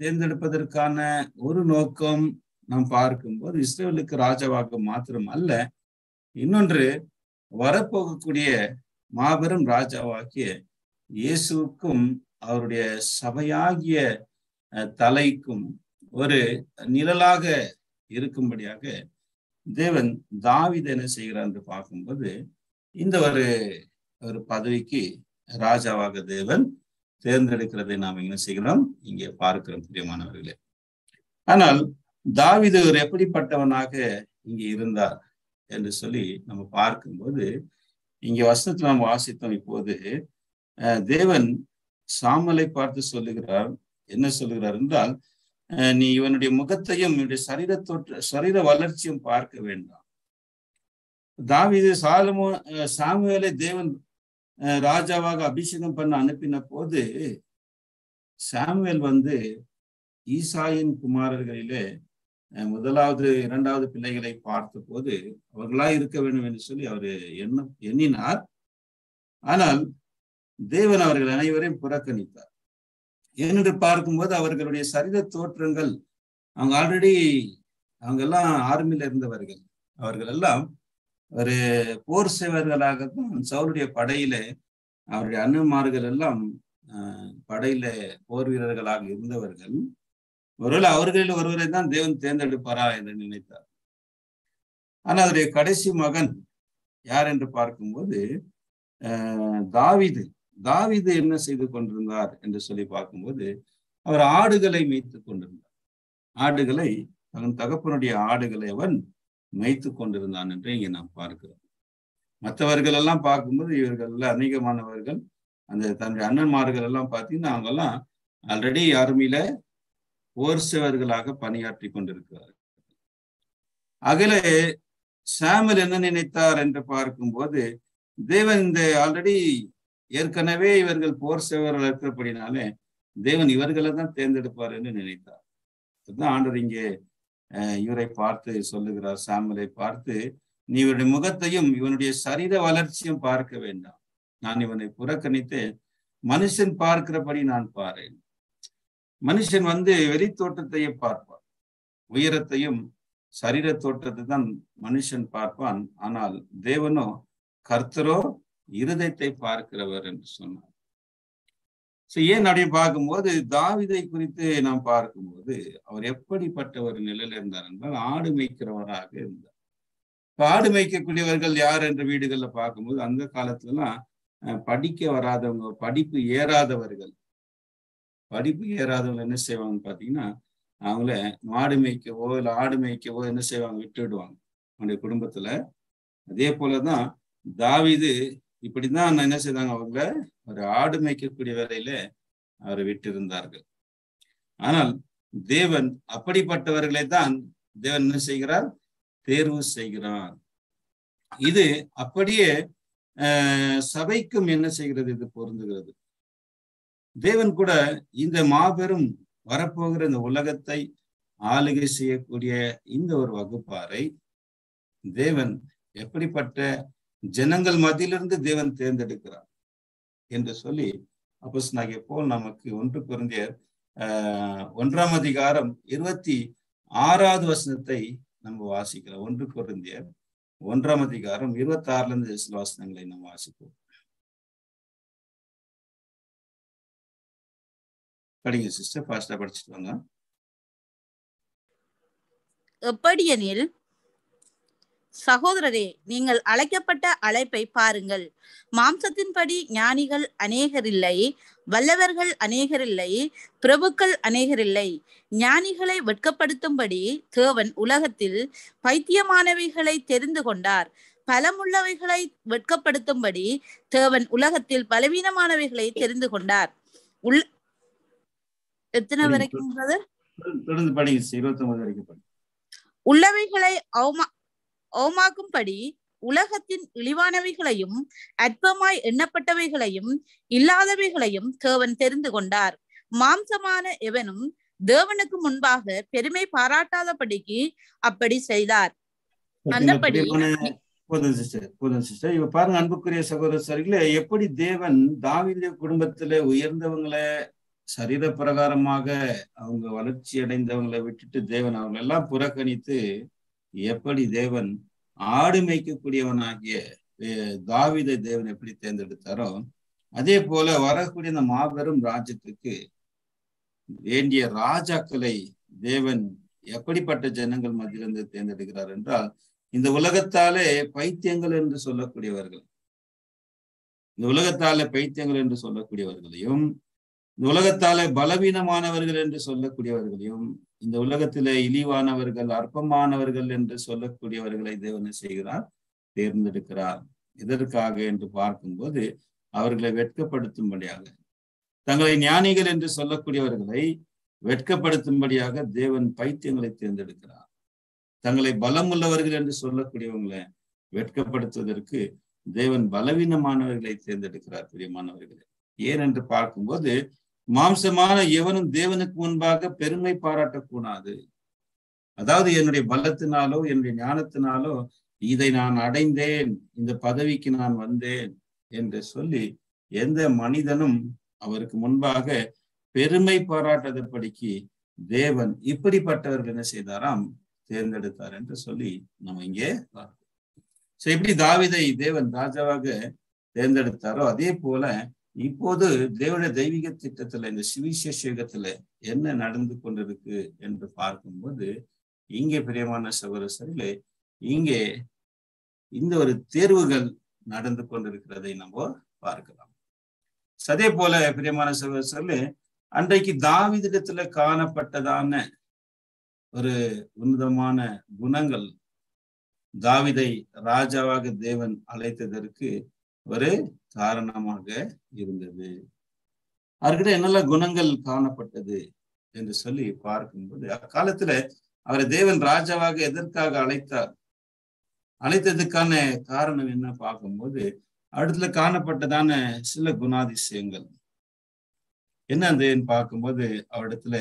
தேர்ந்தெடுப்பதற்கான ஒரு நோக்கம் நாம் பார்க்கும்போது இஸ்ரேலுக்கு ராஜாவாக மாத்திரம் அல்ல, இன்னொன்று வரப்போகக்கூடிய மாபெரும் ராஜாவாகிய இயேசுவுக்கும் அவருடைய சபையாகிய தலைக்கும் ஒரு நிழலாக இருக்கும்படியாக தேவன் தாவீதை என்ன செய்கிறார் என்று பார்க்கும்போது இந்த ஒரு பதவிக்கு ராஜாவாக தேவன் தேர்ந்தெடுக்கிறதை நாம் என்ன செய்கிறோம், இங்கே பார்க்கிறோம் பிரியமானவர்களே. ஆனால் தாவீது ஒரு எப்படிப்பட்டவனாக இங்கே இருந்தார் என்று சொல்லி நம்ம பார்க்கும்போது, இங்க வசனத்துல நாம் வாசித்தோம். இப்போது தேவன் சாமுவேலை பார்த்து சொல்லுகிறார். என்ன சொல்லுகிறார் என்றால், நீ இவனுடைய முகத்தையும் இவனுடைய சரீர வளர்ச்சியும் பார்க்க வேண்டாம். தாவீது சாமுவேலை தேவன் ராஜாவாக அபிஷேகம் பண்ண அனுப்பின போது, சாமுவேல் ஈசாயின் குமாரர்களிலே முதலாவது இரண்டாவது பிள்ளைகளை பார்த்த போது அவர்களா இருக்க வேண்டும் என்று சொல்லி அவர் எண்ணினார். ஆனால் தேவன் அவர்கள் அனைவரையும் புறக்கணித்தார். ஏனென்று பார்க்கும்போது அவர்களுடைய சரீர தோற்றங்கள், அவங்க எல்லாம் ஆர்மியில இருந்தவர்கள், அவர்கள் எல்லாம் ஒரு போர் சேவர்களாகத்தான் சவுலுடைய படையில, அவருடைய அண்ணன்மார்கள் எல்லாம் படையில போர் வீரர்களாக இருந்தவர்கள். ஒருவேளை அவர்களில் ஒருவரை தான் தேவன் தேர்ந்தெடுப்பாரா என்று நினைத்தார். ஆனால் அவருடைய கடைசி மகன் யார் என்று பார்க்கும்போது தாவீது என்ன செய்து கொண்டிருந்தார் என்று சொல்லி பார்க்கும்போது, அவர் ஆடுகளை மேய்த்து கொண்டிருந்தார். அவன் தகப்பனுடைய ஆடுகளை அவன் மேய்த்து கொண்டிருந்தான் என்று இங்கே நாம் பார்க்கிறோம். மற்றவர்கள் எல்லாம் பார்க்கும்போது இவர்கள் அநேகமானவர்கள் தன்னுடைய அண்ணன்மார்கள் எல்லாம் பார்த்தீங்கன்னா அவங்கெல்லாம் ஆல்ரெடி ஆர்மியில போர் சேவர்களாக பணியாற்றி கொண்டிருக்கிறார்கள். அகலே சாமுவேல் என்ன நினைத்தார் என்று பார்க்கும்போது, தேவன் ஆல்ரெடி ஏற்கனவே இவர்கள் போர் சேவர்கள் இருக்கிறபடினாலே தேவன் இவர்களை தான் தேர்ந்தெடுப்பார் என்று நினைத்தார். அதுதான் ஆண்டவர் இங்கே இவரை பார்த்து சொல்லுகிறார், சாமுவேலை பார்த்து, நீ இவருடைய முகத்தையும் இவனுடைய சரீர வளர்ச்சியும் பார்க்க வேண்டாம். நான் இவனை புறக்கணித்து மனுஷன் பார்க்கிறபடி நான் பாறேன். மனுஷன் வெளி தோற்றத்தையே பார்ப்பான், உயரத்தையும் சரீர தோற்றத்தை தான் மனுஷன் பார்ப்பான். ஆனால் தேவனோ கர்த்தரோ இருதயத்தை பார்க்கிறவர் என்று சொன்னார். ஏன் அப்படி பார்க்கும்போது தாவீதை குறித்து நாம் பார்க்கும்போது அவர் எப்படிப்பட்ட ஒரு நிலையில இருந்தார் என்றால் ஆடு மேய்க்கிறவராக இருந்தார். ஆடு மேய்க்கக்கூடியவர்கள் யார் என்ற வீடுகள்ல பார்க்கும்போது அந்த காலத்துலலாம் படிக்க வராதவங்க, படிப்பு ஏறாதவர்கள் என்ன செய்வாங்கன்னு பாத்தீங்கன்னா, அவங்கள மாடு மேய்க்கவோ இல்லை ஆடு மேய்க்கவோ என்ன செய்வாங்க, விட்டுடுவாங்க அவனுடைய குடும்பத்துல. அதே போலதான் தாவீது இப்படிதான் என்ன செய்தாங்க, அவங்கள ஒரு ஆடு மேய்க்கக்கூடிய வேலையில அவரை விட்டு இருந்தார்கள். ஆனால் தேவன் அப்படிப்பட்டவர்களை தான் தேவன் என்ன செய்கிறார், தேர்வு செய்கிறார். இது அப்படியே சபைக்கும் என்ன செய்கிறது, இது பொருந்துகிறது. தேவன் கூட இந்த மாபெரும் வரப்போகிற இந்த உலகத்தை ஆளுகை செய்யக்கூடிய இந்த ஒரு வகுப்பாரை தேவன் எப்படிப்பட்ட ஜனங்கள் மத்தியிலிருந்து தேவன் தேர்ந்தெடுக்கிறார் என்று சொல்லி அப்போஸ்தலனாகிய பவுல் நமக்கு 1 கொரிந்தியர் 1ஆம் அதிகாரம் 26வது வசனத்தை நம்ம வாசிக்கிறோம். 1 கொரிந்தியர் 1ஆம் அதிகாரம் 26ல இருந்து சில வசனங்களை நம்ம வாசிப்போம். படிங்க சிஸ்டர், ஃபாஸ்டா படிச்சுட்டு வாங்க. எப்படியெனில் சகோதரரே, நீங்கள் அழைக்கப்பட்ட அழைப்பை பாருங்கள். மாம்சத்தின்படி ஞானிகள் அநேகரில்லை, வல்லவர்கள் அநேகரில்லை, பிரபுக்கள் அநேகரில்லை. ஞானிகளை வெட்கப்படுத்தும்படி தேவன் உலகத்தில் பைத்தியமானவைகளை தெரிந்து கொண்டார். பலமுள்ளவைகளை வெட்கப்படுத்தும்படி தேவன் உலகத்தில் பலவீனமானவைகளை தெரிந்து கொண்டார். எத்தனை வரைக்கும் உள்ளவைகளை அவமாக்கும்படி உலகத்தின் இழிவானவைகளையும் அற்பமாய் எண்ணப்பட்டவைகளையும் இல்லாதவைகளையும் தேவன் தெரிந்து கொண்டார். மாம்சமான எவனும் தேவனுக்கு முன்பாக பெருமை பாராட்டாதபடிக்கு அப்படி செய்தார். அந்தபடி இவ பாருங்க அன்புக்குரிய சகோதரர்களே, எப்படி தேவன் தாவீது குடும்பத்துல உயர்ந்தவங்களை சரீர பிரகாரமாக அவங்க வளர்ச்சி அடைந்தவங்களை விட்டுட்டு தேவன் அவங்களை எல்லாம் புறக்கணித்து எப்படி தேவன் ஆடு மேய்க்கக்கூடியவனாகிய தாவீதை தேவன் எப்படி தேர்ந்தெடுத்தாரோ, அதே போல வரக்கூடிய இந்த மாபெரும் ராஜ்யத்துக்கு வேண்டிய ராஜாக்களை தேவன் எப்படிப்பட்ட ஜனங்கள் மத்தியிலிருந்து தேர்ந்தெடுக்கிறார் என்றால், இந்த உலகத்தாலே பைத்தியங்கள் என்று சொல்லக்கூடியவர்கள், இந்த உலகத்தால பைத்தியங்கள் என்று சொல்லக்கூடியவர்களையும், இந்த உலகத்தால பலவீனமானவர்கள் என்று சொல்லக்கூடியவர்களையும், இந்த உலகத்திலே இழிவானவர்கள், அற்பமானவர்கள் என்று சொல்லக்கூடியவர்களை தேவன் செய்கிறார், தேர்ந்தெடுக்கிறார். எதற்காக என்று பார்க்கும்போது அவர்களை வெட்கப்படுத்தும்படியாக, தங்களை ஞானிகள் என்று சொல்லக்கூடியவர்களை வெட்கப்படுத்தும்படியாக தேவன் பைத்தியங்களை தேர்ந்தெடுக்கிறார். தங்களை பலம் உள்ளவர்கள் என்று சொல்லக்கூடியவங்களை வெட்கப்படுத்துவதற்கு தேவன் பலவீனமானவர்களை தேர்ந்தெடுக்கிறார். பிரியமானவர்களே, ஏன் என்று பார்க்கும்போது மாம்சமான எவனும் தேவனுக்கு முன்பாக பெருமை பாராட்டக்கூடாது. அதாவது என்னுடைய பலத்தினாலோ என்னுடைய ஞானத்தினாலோ இதை நான் அடைந்தேன், இந்த பதவிக்கு நான் வந்தேன் என்று சொல்லி எந்த மனிதனும் அவருக்கு முன்பாக பெருமை பாராட்டாதபடிக்கு தேவன் இப்படிப்பட்டவர்கள் என்ன செய்தாராம், தேர்ந்தெடுத்தார் என்று சொல்லி நம்ம இங்கே பார்க்கிறோம். சோ எப்படி தாவீதை தேவன் ராஜாவாக தேர்ந்தெடுத்தாரோ அதே போல இப்போது தேவனுடைய தெய்வீக திட்டத்துல, இந்த சுவிசேஷ யுகத்துல என்ன நடந்து கொண்டிருக்கு என்று பார்க்கும்போது இங்கே பிரியமான சகோதரர்களே, இங்கே இந்த ஒரு தேர்வுகள் நடந்து கொண்டிருக்கிறதை நம்ம பார்க்கலாம். அதே போல பிரியமான சகோதரர்களே, அன்றைக்கு தாவீதிடத்துல காணப்பட்டதான ஒரு உன்னதமான குணங்கள் தாவீதை ராஜாவாக தேவன் அழைத்ததற்கு ஒரு காரணமாக இருந்தது. அவர்கிட்ட என்னெல்லாம் குணங்கள் காணப்பட்டது என்று சொல்லி பார்க்கும்போது, அக்காலத்துல அவரை தேவன் ராஜாவாக எதற்காக அழைத்தார், அழைத்ததுக்கான காரணம் என்ன பார்க்கும்போது அடுத்துல காணப்பட்டதான சில குணாதிசயங்கள் என்னன்னு பார்க்கும்போது அவரிடத்துல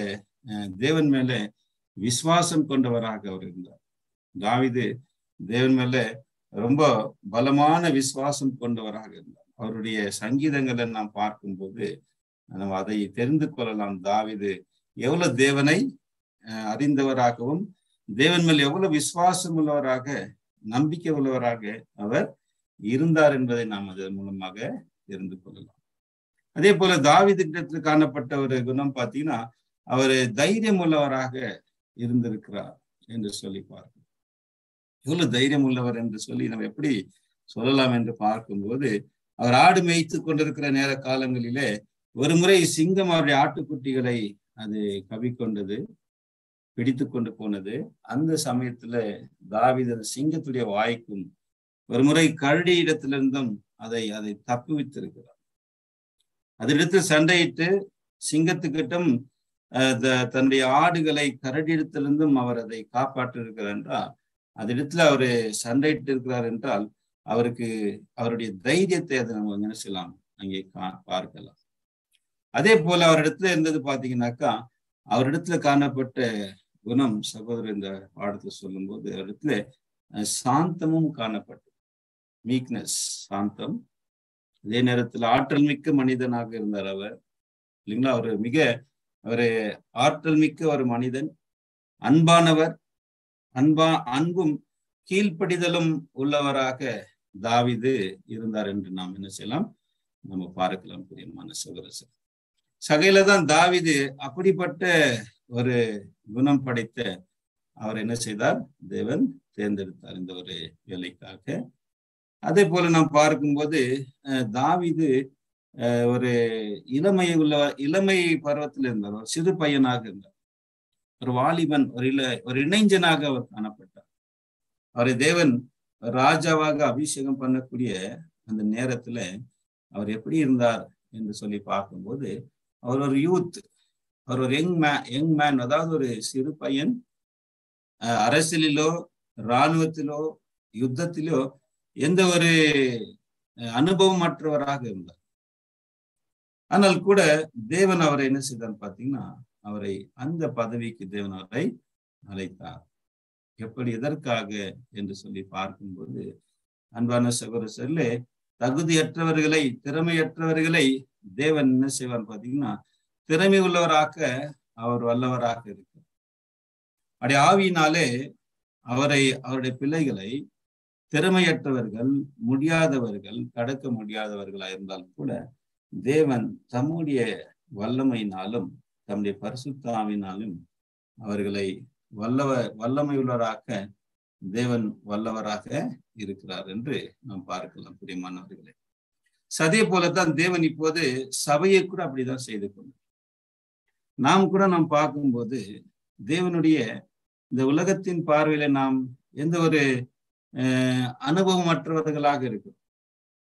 தேவன் மேல விசுவாசம் கொண்டவராக அவர் இருந்தார். தாவீது தேவன் மேல ரொம்ப பலமான விசுவாசம் கொண்டவராக இருந்தார். அவருடைய சங்கீதங்களை நாம் பார்க்கும்போது நம்ம அதை தெரிந்து கொள்ளலாம். தாவீது எவ்வளவு தேவனை அறிந்தவராகவும் தேவன் மேல் எவ்வளவு விசுவாசம் உள்ளவராக, நம்பிக்கை உள்ளவராக அவர் இருந்தார் என்பதை நாம் அதன் மூலமாக தெரிந்து கொள்ளலாம். அதே போல தாவீது கிட்டத்தில் காணப்பட்ட ஒரு குணம் பார்த்தீங்கன்னா, அவர் தைரியம் உள்ளவராக இருந்திருக்கிறார் என்று சொல்லி பார்க்கிறோம். எவ்வளவு தைரியம் உள்ளவர் என்று சொல்லி நம்ம எப்படி சொல்லலாம் என்று பார்க்கும்போது, அவர் ஆடு மேய்த்து கொண்டிருக்கிற நேர காலங்களிலே ஒரு முறை சிங்கம் அவருடைய ஆட்டுக்குட்டிகளை அது கவிக்கொண்டது, பிடித்து கொண்டு போனது. அந்த சமயத்துல தாவீது அந்த சிங்கத்துடைய வாய்க்கும் ஒரு முறை கரடி இடத்திலிருந்தும் அதை தப்புவித்திருக்கிறார். அதிடத்தில் சண்டையிட்டு சிங்கத்துக்கிட்டும் தன்னுடைய ஆடுகளை கரடியிடத்திலிருந்தும் அவர் அதை காப்பாற்றிருக்கிறார் என்றால், அதிடத்துல அவரு சண்டையிட்டு இருக்கிறார் என்றால் அவருக்கு அவருடைய தைரியத்தை அதை நம்ம நினைச்சலாம், அங்கே பார்க்கலாம். அதே போல அவரிடத்துல இருந்தது பாத்தீங்கன்னாக்கா, அவரிடத்துல காணப்பட்ட குணம் சகோதரர் இந்த பாடத்துல சொல்லும் போது அவரிடத்துல சாந்தமும் காணப்பட்டது. மீக்னஸ், சாந்தம். அதே நேரத்தில் ஆற்றல் மிக்க மனிதனாக இருந்தார் அவர், இல்லைங்களா? அவரு ஆற்றல் மிக்க ஒரு மனிதன், அன்பானவர், அன்பும் கீழ்ப்படிதலும் உள்ளவராக தாவீது இருந்தார் என்று நாம் என்ன செய்யலாம், நம்ம பார்க்கலாம். பிரியமான சகோதரர், சகையில தான் தாவீது அப்படிப்பட்ட ஒரு குணம் படைத்த அவர் என்ன செய்தார், தேவன் தேர்ந்தெடுத்தார் இந்த ஒரு வேலைக்காக. அதே போல நாம் பார்க்கும்போது தாவீது ஒரு இளமை பருவத்தில் இருந்தார், ஒரு சிறு பையனாக இருந்தார், ஒரு வாலிபன், ஒரு இளைஞனாக அவர் காணப்பட்டார். அவரை தேவன் ராஜாவாக அபிஷேகம் பண்ணக்கூடிய அந்த நேரத்துல அவர் எப்படி இருந்தார் என்று சொல்லி பார்க்கும்போது, அவர் ஒரு யூத், அவர் ஒரு யங் மேன், அதாவது ஒரு சிறு பையன். அரசியலிலோ இராணுவத்திலோ யுத்தத்திலோ எந்த ஒரு அனுபவம் மற்றவராக இருந்தார். ஆனால் கூட தேவன் அவரை என்ன செய்தார் பார்த்தீங்கன்னா, அவரை அந்த பதவிக்கு தேவன் அவரை அழைத்தார். எப்படி, எதற்காக என்று சொல்லி பார்க்கும்போது, அன்பான சகோதரர்களே, தகுதியற்றவர்களை, திறமையற்றவர்களை தேவன் என்ன செய்வார் பார்த்தீங்கன்னா, திறமை உள்ளவராக அவர் வல்லவராக இருக்கிறார். அப்படி ஆவியினாலே அவருடைய பிள்ளைகளை திறமையற்றவர்கள், முடியாதவர்கள், கடக்க முடியாதவர்களா இருந்தாலும் கூட தேவன் தம்முடைய வல்லமையினாலும் தம்முடைய பரிசுத்த ஆவியினாலும் அவர்களை வல்லமையுள்ளவராக தேவன் வல்லவராக இருக்கிறார் என்று நாம் பார்க்கலாம். பிரியமானவர்களே, அதே போலத்தான் தேவன் இப்போது சபையை கூட அப்படிதான் செய்து கொண்டார். நாம் கூட நாம் பார்க்கும்போது தேவனுடைய இந்த உலகத்தின் பார்வையில நாம் எந்த ஒரு அனுபவமற்றவர்களாக இருக்கும்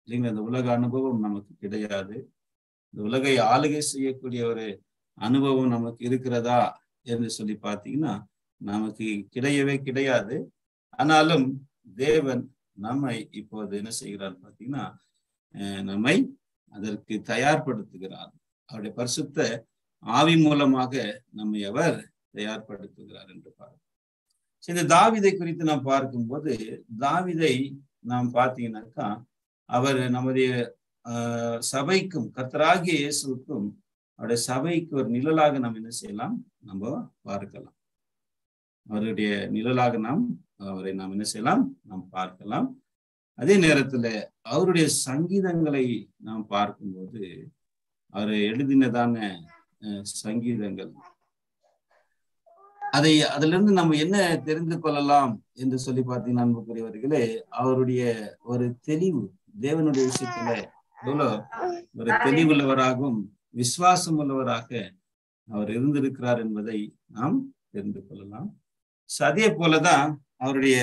இல்லைங்களா? இந்த உலக அனுபவம் நமக்கு கிடையாது. இந்த உலகை ஆளுகை செய்யக்கூடிய ஒரு அனுபவம் நமக்கு இருக்கிறதா என்று சொல்லி பார்த்தீங்கன்னா நமக்கு கிடையவே கிடையாது. ஆனாலும் தேவன் நம்மை இப்போது என்ன செய்கிறார் பார்த்தீங்கன்னா நம்மை அதற்கு தயார்படுத்துகிறார். அவருடைய பரிசுத்த ஆவி மூலமாக நம்மை அவர் தயார்படுத்துகிறார் என்று பார்க்கிறோம். இந்த தாவீதை குறித்து நாம் பார்க்கும்போது தாவீதை நாம் பார்த்தீங்கன்னாக்கா அவர் நம்முடைய சபைக்கும் கர்த்தராகிய இயேசுவுக்கும் அவருடைய சபைக்கு ஒரு நிழலாக நாம் என்ன செய்யலாம், நம்ம பார்க்கலாம். அவருடைய நிழலாக அவரை நாம் என்ன செய்யலாம், நாம் பார்க்கலாம். அதே நேரத்துல அவருடைய சங்கீதங்களை நாம் பார்க்கும்போது அவர் எழுதினதான சங்கீதங்கள் அதுல இருந்து நம்ம என்ன தெரிந்து கொள்ளலாம் என்று சொல்லி பார்த்தீங்கன்னா அன்புக்குரியவர்களே, அவருடைய ஒரு தெளிவு தேவனுடைய விஷயத்துல எவ்வளவு ஒரு தெளிவுள்ளவராகவும் விசுவாசம் உள்ளவராக அவர் இருந்திருக்கிறார் என்பதை நாம் தெரிந்து கொள்ளலாம். அதே போலதான் அவருடைய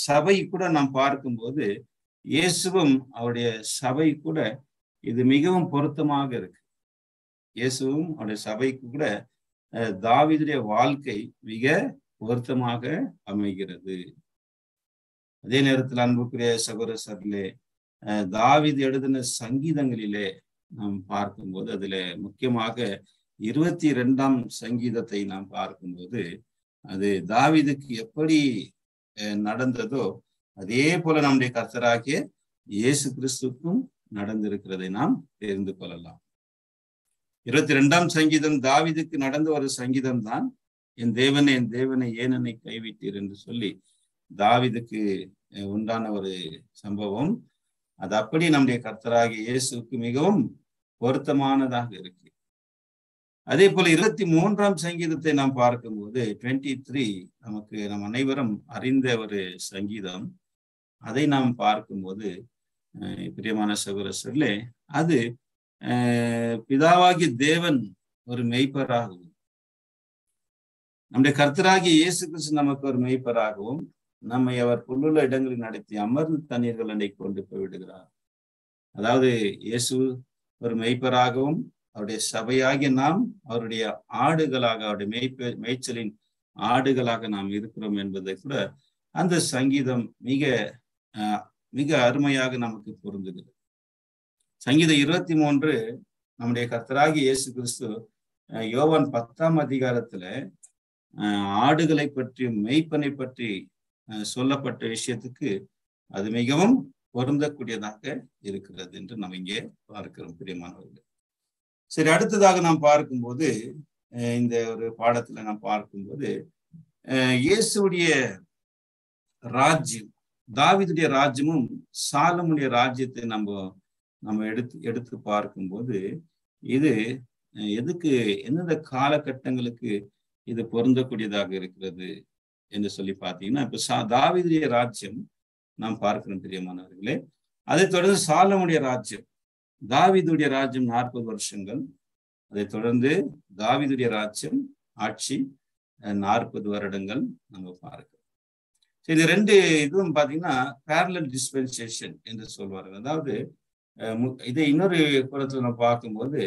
சபை கூட நாம் பார்க்கும்போது இயேசுவும் அவருடைய சபை கூட இது மிகவும் பொருத்தமாக இருக்கு. இயேசுவும் அவருடைய சபைக்கு கூட தாவீதுடைய வாழ்க்கை மிக பொருத்தமாக அமைகிறது. அதே நேரத்தில் அன்புக்குரிய சகோதரர்களே, தாவீது எழுதின சங்கீதங்களிலே நாம் பார்க்கும்போது அதுல முக்கியமாக 22ஆம் சங்கீதத்தை நாம் பார்க்கும்போது அது தாவீதுக்கு எப்படி நடந்ததோ அதே போல நம்முடைய கர்த்தராகிய இயேசு கிறிஸ்துக்கும் நடந்திருக்கிறதை நாம் தெரிந்து கொள்ளலாம். 22ஆம் சங்கீதம் தாவீதுக்கு நடந்த ஒரு சங்கீதம் தான். என் தேவனை ஏன் என்னை கைவிட்டீர் என்று சொல்லி தாவீதுக்கு உண்டான ஒரு சம்பவம். அது அப்படி நம்முடைய கர்த்தராகிய இயேசுக்கு மிகவும் பொருத்தமானதாக இருக்கு. அதே போல 23ஆம் சங்கீதத்தை நாம் பார்க்கும்போது 23 நம் அனைவரும் அறிந்த ஒரு சங்கீதம். அதை நாம் பார்க்கும்போது பிரியமான சகோதரர்களே, அது பிதாவாகிய தேவன் ஒரு மெய்ப்பராகவும் நம்முடைய கர்த்தராகிய இயேசு கிறிஸ்து நமக்கு ஒரு மெய்ப்பராகவும் நம்மை அவர் புல்லுள்ள இடங்களில் நடத்தி அமர்ந்து தண்ணீர்கள் அண்டை கொண்டு போய்விடுகிறார். அதாவது இயேசு ஒரு மெய்ப்பராகவும் அவருடைய சபையாகிய நாம் அவருடைய ஆடுகளாக அவருடைய மேய்ச்சலின் ஆடுகளாக நாம் இருக்கிறோம் என்பதை கூட அந்த சங்கீதம் மிக அருமையாக நமக்கு பொருந்துகிறது. சங்கீதம் 23 நம்முடைய கர்த்தராகிய இயேசு கிறிஸ்து யோவான் 10ஆம் அதிகாரத்துல ஆடுகளை பற்றி மெய்ப்பனை பற்றி சொல்லப்பட்ட விஷயத்துக்கு அது மிகவும் பொருந்தக்கூடியதாக இருக்கிறது என்று நாம் இங்கே பார்க்கிறோம் பிரியமானவர்கள். சரி, அடுத்ததாக நாம் பார்க்கும்போது இந்த ஒரு பாடத்துல நாம் பார்க்கும்போது இயேசுடைய ராஜ்யம் தாவீதுடைய ராஜ்யமும் சாலமுடைய ராஜ்யத்தை நம்ம எடுத்து பார்க்கும்போது இது எதுக்கு எந்தெந்த காலகட்டங்களுக்கு இது பொருந்தக்கூடியதாக இருக்கிறது என்று சொல்லி பார்த்தீங்கன்னா இப்ப தாவீதுடைய ராஜ்யம் நாம் பார்க்கிறோம் பிரியமானவர்களே. அதை தொடர்ந்து சாலமுடைய ராஜ்யம், தாவீதுடைய ராஜ்யம் 40 வருஷங்கள். அதை தொடர்ந்து தாவீதுடைய ராஜ்யம் ஆட்சி 40 வருடங்கள் நம்ம பார்க்கிறோம். இது ரெண்டு இதுவும் பார்த்தீங்கன்னா பேரலல் டிஸ்பென்சேஷன் என்று சொல்வார்கள். அதாவது இதை இன்னொரு குலத்துல நம்ம பார்க்கும்போது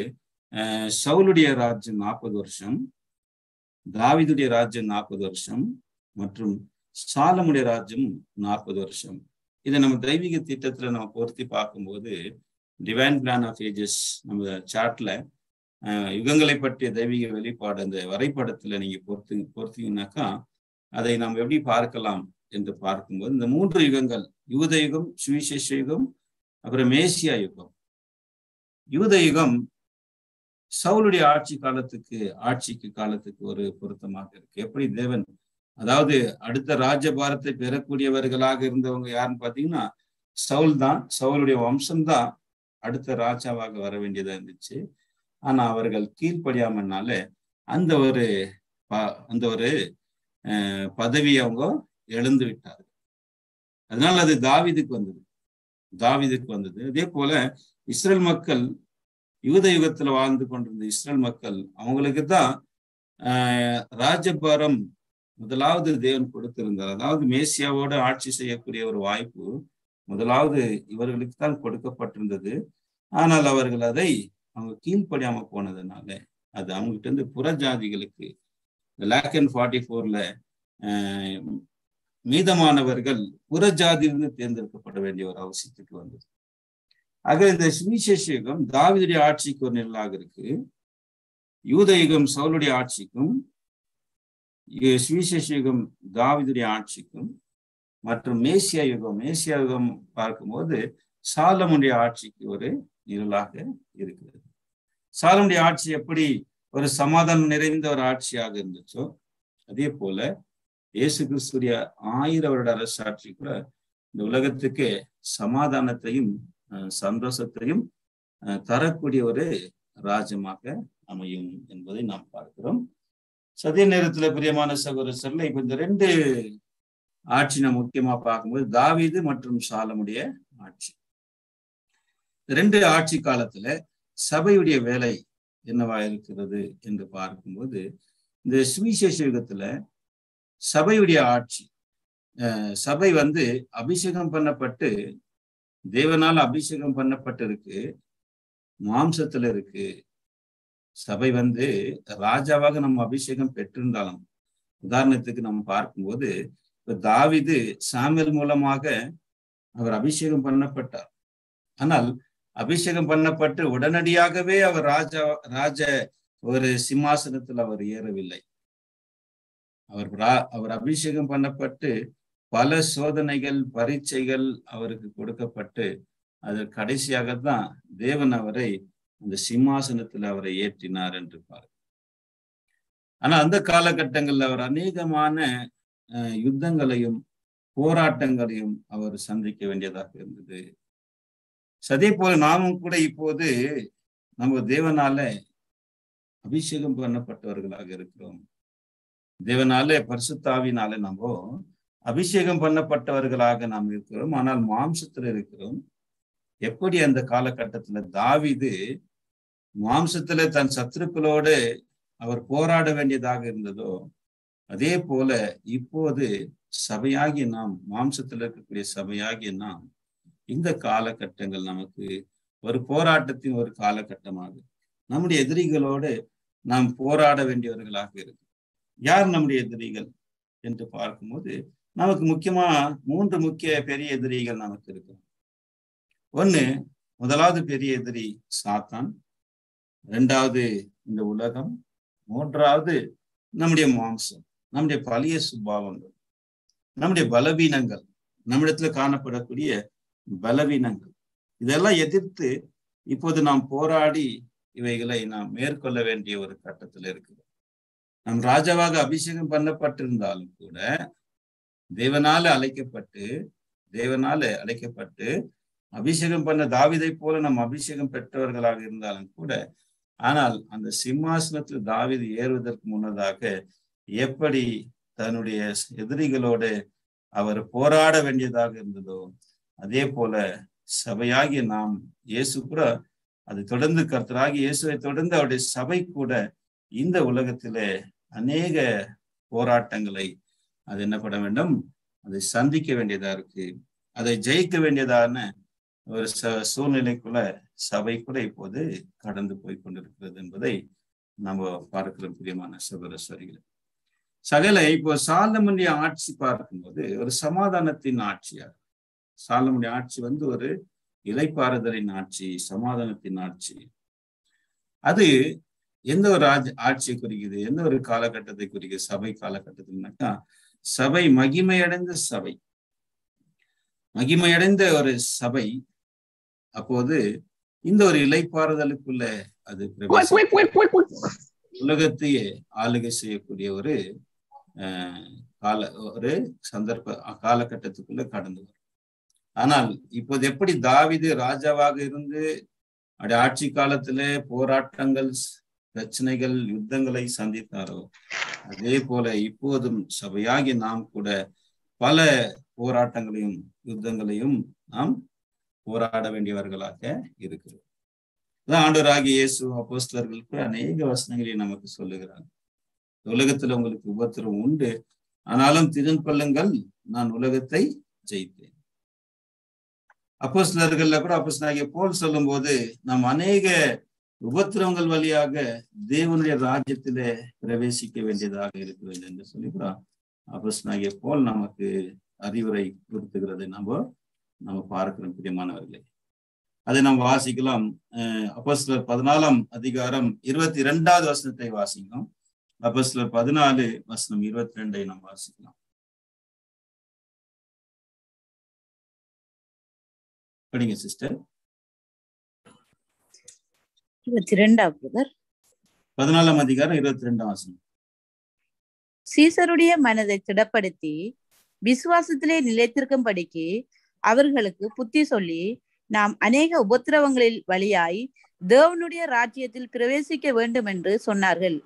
சவுலுடைய ராஜ்யம் 40 வருஷம், தாவீதுடைய ராஜ்யம் 40 வருஷம் மற்றும் சாலமுடைய ராஜ்யம் 40 வருஷம். இதை நம்ம தெய்வீக திட்டத்துல நம்ம பொருத்தி பார்க்கும்போது டிவைன் பிளான் ஆஃப் ஏஜஸ் நம்ம சார்ட்ல யுகங்களை பற்றிய தெய்வீக வெளிப்பாடு அந்த வரைபடத்துல நீங்க பொறுத்தீங்கன்னாக்கா அதை நாம் எப்படி பார்க்கலாம் என்று பார்க்கும்போது இந்த 3 யுகங்கள், யூத யுகம், சுவிசேஷ யுகம், அப்புறம் மேசியா யுகம். யூத யுகம் சவுலுடைய ஆட்சிக்கு காலத்துக்கு ஒரு பொருத்தமாக இருக்கு. எப்படி தேவன் அதாவது அடுத்த ராஜபாரத்தை பெறக்கூடியவர்களாக இருந்தவங்க யாருன்னு பாத்தீங்கன்னா சவுல் தான். சவுலுடைய வம்சம்தான் அடுத்த ராஜாவாக வர வேண்டியதா இருந்துச்சு. ஆனா அவர்கள் கீழ்ப்படியாமனால அந்த ஒரு பதவியை அவங்க இழந்து விட்டார்கள். அதனால அது தாவீதுக்கு வந்தது. அதே போல இஸ்ரேல் மக்கள் யூத யுகத்துல வாழ்ந்து கொண்டிருந்த இஸ்ரேல் மக்கள் அவங்களுக்கு தான் ராஜபாரம் முதலாவது தேவன் கொடுத்திருந்தார். அதாவது மேசியாவோட ஆட்சி செய்யக்கூடிய ஒரு வாய்ப்பு முதலாவது இவர்களுக்கு தான் கொடுக்கப்பட்டிருந்தது. ஆனால் அவர்கள் அதை அவங்க கீழ்ப்படியாம போனதுனால அது அவங்ககிட்ட இருந்து புற ஜாதிகளுக்கு லாக்கன் 44ல மீதமானவர்கள் புற ஜாதியிலிருந்து தேர்ந்தெடுக்கப்பட வேண்டிய ஒரு அவசியத்துக்கு வந்தது. ஆக இந்த சுவிசேஷ யுகம் தாவீதுடைய ஆட்சிக்கு ஒரு நிழலாக இருக்கு. யூத யுகம் சவுலுடைய ஆட்சிக்கும், சுவிசேஷ யுகம் தாவீதுடைய ஆட்சிக்கும், மற்றும் மேசியா யுகம் பார்க்கும்போது சாலமோனுடைய ஆட்சிக்கு ஒரு நிழலாக இருக்கிறது. சாலமோனுடைய ஆட்சி எப்படி ஒரு சமாதானம் நிறைந்த ஒரு ஆட்சியாக இருந்துச்சோ, அதே போல இயேசு கிறிஸ்துடைய 1000 வருட அரசாட்சி கூட இந்த உலகத்துக்கு சமாதானத்தையும் சந்தோஷத்தையும் தரக்கூடிய ஒரு ராஜ்யமாக அமையும் என்பதை நாம் பார்க்கிறோம். அதே நேரத்துல பிரியமான சகோதரர்களே, இப்ப இந்த 2 ஆட்சி நம்ம முக்கியமா பார்க்கும்போது தாவீது மற்றும் சாலமுடைய ஆட்சி. 2 ஆட்சி காலத்துல சபையுடைய வேலை என்னவா இருக்கிறது என்று பார்க்கும்போது, இந்த சுவிசேஷ யுகத்துல சபையுடைய ஆட்சி, சபை அபிஷேகம் பண்ணப்பட்டு தேவனால் அபிஷேகம் பண்ணப்பட்டு இருக்கு, மாம்சத்துல இருக்கு. சபை ராஜாவாக நம்ம அபிஷேகம் பெற்றிருந்தாலும், உதாரணத்துக்கு நம்ம பார்க்கும்போது இப்ப தாவீது சாமுவேல் மூலமாக அவர் அபிஷேகம் பண்ணப்பட்டார். ஆனால் அபிஷேகம் பண்ணப்பட்டு உடனடியாகவே அவர் ராஜ ஒரு சிம்மாசனத்தில் அவர் ஏறவில்லை. அவர் அபிஷேகம் பண்ணப்பட்டு பல சோதனைகள் பரீட்சைகள் அவருக்கு கொடுக்கப்பட்டு அது கடைசியாகத்தான் தேவன் அவரை அந்த சிம்மாசனத்தில் அவரை ஏற்றினார் என்று பாரு. ஆனா அந்த காலகட்டங்கள்ல அவர் அநேகமான யுத்தங்களையும் போராட்டங்களையும் அவர் சந்திக்க வேண்டியதாக இருந்தது. அதே போல நாமும் கூட இப்போது நம்ம தேவனால அபிஷேகம் பண்ணப்பட்டவர்களாக இருக்கிறோம். தேவனால பரிசுத்தாவினால நம்ம அபிஷேகம் பண்ணப்பட்டவர்களாக நாம் இருக்கிறோம். ஆனால் மாம்சத்துல இருக்கிறோம். எப்படி அந்த காலகட்டத்துல தாவீது மாம்சத்துல தன் சத்துருக்களோடு அவர் போராட வேண்டியதாக இருந்ததோ, அதே போல இப்போது சபையாகிய நாம், மாம்சத்துல இருக்கக்கூடிய சபையாகிய நாம், இந்த காலகட்டங்கள் நமக்கு ஒரு போராட்டத்தின் ஒரு காலகட்டமாக நம்முடைய எதிரிகளோடு நாம் போராட வேண்டியவர்களாக இருக்கு. யார் நம்முடைய எதிரிகள் என்று பார்க்கும்போது நமக்கு முக்கியமா 3 முக்கிய பெரிய எதிரிகள் நமக்கு இருக்கு. முதலாவது பெரிய எதிரி சாத்தான், 2வது இந்த உலகம், 3வது நம்முடைய மாம்சம், நம்முடைய பழைய சுபாவங்கள், நம்முடைய பலவீனங்கள், நம்மிடத்துல காணப்படக்கூடிய பலவீனங்கள். இதெல்லாம் எதிர்த்து இப்போது நாம் போராடி இவைகளை நாம் மேற்கொள்ள வேண்டிய ஒரு கட்டத்துல இருக்குது. நம் ராஜாவாக அபிஷேகம் பண்ணப்பட்டிருந்தாலும் கூட தேவனால அழைக்கப்பட்டு அபிஷேகம் பண்ண தாவீதை போல நம் அபிஷேகம் பெற்றவர்களாக இருந்தாலும் கூட, ஆனால் அந்த சிம்மாசனத்தில் தாவீது ஏறுவதற்கு முன்னதாக எப்படி தன்னுடைய எதிரிகளோடு அவர் போராட வேண்டியதாக இருந்ததோ, அதே போல சபையாகிய நாம், இயேசு கூட அது தொடர்ந்து கர்த்தராகி இயேசுவை தொடர்ந்து அவருடைய சபை கூட இந்த உலகத்திலே அநேக போராட்டங்களை அது என்ன பண்ண வேண்டும், அதை சந்திக்க வேண்டியதா இருக்கு. அதை ஜெயிக்க வேண்டியதான ஒரு சூழ்நிலைக்குள்ள சபை கூட இப்போது கடந்து போய் கொண்டிருக்கிறது என்பதை நம்ம பார்க்கிறோம். பிரியமான சகோதரர்களே, இப்போ சாலமோனுடைய ஆட்சி பார்க்கும்போது ஒரு சமாதானத்தின் ஆட்சியார். சாலமோனுடைய ஆட்சி ஒரு இளைப்பாறுதலின் ஆட்சி, சமாதானத்தின் ஆட்சி. அது எந்த ஒரு ஆட்சியை குறிக்குது, எந்த ஒரு காலகட்டத்தை குறிக்குது? சபை காலகட்டத்தில்னாக்கா சபை மகிமையடைந்த சபை, மகிமையடைந்த ஒரு சபை. அப்போது இந்த ஒரு இளைப்பாறுதலுக்குள்ள அது உலகத்தையே ஆளுகை செய்யக்கூடிய ஒரு காலகட்டத்துக்குள்ள கடந்து வரும். ஆனால் இப்போது எப்படி தாவீது ராஜாவாக இருந்து அவருடைய ஆட்சி காலத்துல போராட்டங்கள், பிரச்சனைகள், யுத்தங்களை சந்தித்தாரோ, அதே போல இப்போதும் சபையாகி நாம் கூட பல போராட்டங்களையும் யுத்தங்களையும் நாம் போராட வேண்டியவர்களாக இருக்கிறோம். அதான் ஆண்டவராகிய இயேசு அப்போஸ்தலர்களுக்கு அநேக வசனங்களை நமக்கு சொல்லுகிறார். உலகத்துல உங்களுக்கு உபத்திரம் உண்டு, ஆனாலும் திடன் கொள்ளுங்கள், நான் உலகத்தை ஜெயித்தேன். அப்போஸ்தலர்கள்ல கூட அப்போஸ்தலனாகிய பவுல் சொல்லும் போது நாம் அநேக உபத்திரவங்கள் வழியாக தேவனுடைய ராஜ்யத்திலே பிரவேசிக்க வேண்டியதாக இருக்கிறது என்று சொல்லி கூட அப்போஸ்தலனாகிய பவுல் நமக்கு அறிவுரை கொடுத்துகிறது நம்ம பார்க்கிறோம் பிரியமானவர்களே. அதை நாம் வாசிக்கலாம். அப்போஸ்தலர் 14 அதிகாரம் 22வது வசனத்தை வாசிக்கலாம். அப்போஸ்தலர் 14 வசனம் 22 நாம் வாசிக்கலாம். படிங்க சிஸ்டர். 14 அதிகாரம் 22 வசனம். சீசருடைய மனதை திடப்படுத்தி விசுவாசத்திலே நிலைத்திருக்கும்படிக்கு அவர்களுக்கு புத்தி சொல்லி, நாம் அநேக உபத்திரவங்களில் வழியாய் தேவனுடைய ராஜ்யத்தில் பிரவேசிக்க வேண்டும் என்று சொன்னார்கள்.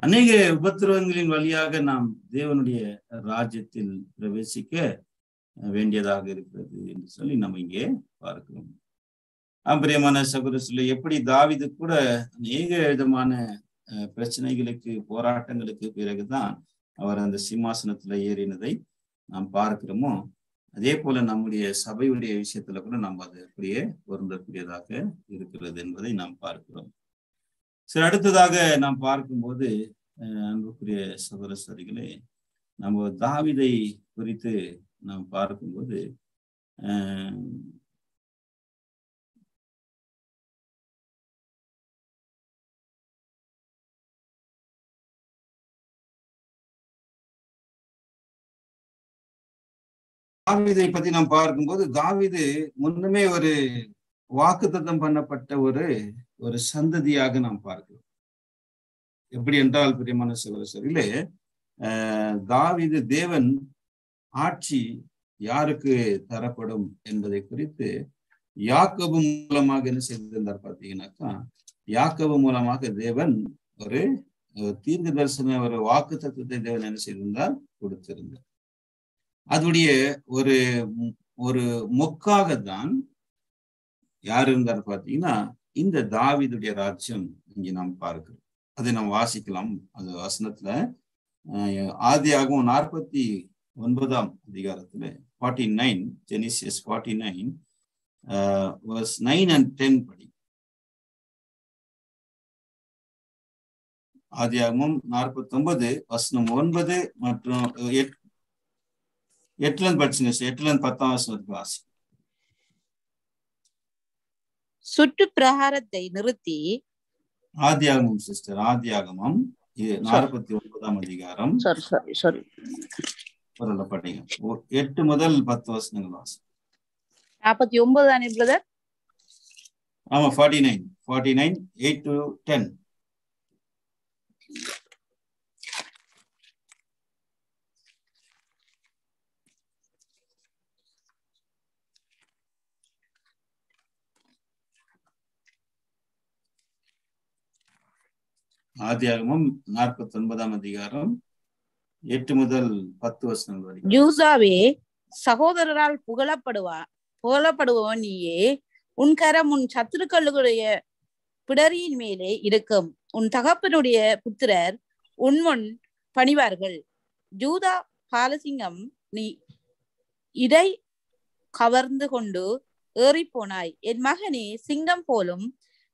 அநேக உபத்திரவங்களின் வழியாக நாம் தேவனுடைய ராஜ்யத்தில் பிரவேசிக்க வேண்டியதாக இருக்கிறது என்று சொல்லி நம்ம இங்கே பார்க்கிறோம். பிரியமான சகோதரர்களே, எப்படி தாவீது கூட அநேக விதமான பிரச்சனைகளுக்கு போராட்டங்களுக்கு பிறகுதான் அவர் அந்த சிம்மாசனத்துல ஏறினதை நாம் பார்க்கிறோமோ, அதே போல நம்முடைய சபையுடைய விஷயத்துல கூட நாம் அது அப்படியே பொருந்தக்கூடியதாக இருக்கிறது என்பதை நாம் பார்க்கிறோம். சரி, அடுத்ததாக நாம் பார்க்கும்போது அன்புக்குரிய சகோதரர்களே, நம்ம தாவீதை குறித்து நாம் பார்க்கும்போது தாவீதை பத்தி நாம் பார்க்கும்போது தாவீது முன்னுமே ஒரு வாக்குத்தத்தம் பண்ணப்பட்ட ஒரு சந்ததியாக நாம் பார்க்கிறோம். எப்படி என்றால் பிரியமான சகோதரர்களே, தாவீது தேவன் ஆட்சி யாருக்கு தரப்படும் என்பதை குறித்து யாக்கோபு மூலமாக என்ன செய்திருந்தார் பார்த்தீங்கன்னாக்கா, யாக்கோபு மூலமாக தேவன் ஒரு தீர்க்க தரிசன ஒரு வாக்குத்தத்தத்தை தேவன் என்ன செய்திருந்தார், கொடுத்திருந்தார். அதனுடைய ஒரு மொக்காகத்தான் யார் இருந்தார் பார்த்தீங்கன்னா இந்த தாவீதுடைய ராஜ்யம் இங்கே நாம் பார்க்கிறோம். அதை நாம் வாசிக்கலாம். அது வசனத்துல ஆதியாகமம் 49 அதிகாரத்துல 49 ஜெனிசிஸ் 49 verse 9 and 10 படி. ஆதியாகமம் 49 வசனம் 9 மற்றும் 8 படிச்சுங்க. 8 10 வசனத்துக்கு வாசி. சுற்று பிரகாரத்தை நிறுத்தி, ஆதியாகமம் சிஸ்டர், ஆதியாகமம் 49 அதிகாரம் படிங்க. 8 முதல் 10 வசனங்கள் வாசி. 49 தானே பிரதர்? ஆமா, 49 8 to 10. ஆதியாகமம் 49 அதிகாரம் 8 முதல் 10 வசனங்கள் வரை. யூதாவே, சகோதரரால் புகழப்படுபவன் நீயே. உன் கரம் உன் சத்துருக்களுடைய பிடரியின் மேலே இருக்கும். உன் தகப்பனுடைய புத்திரர் உன் முன் பணிவார்கள். யூதா பாலசிங்கம், நீ இடை கவர்ந்து கொண்டு ஏறி போனாய். என் மகனே, சிங்கம் போலும்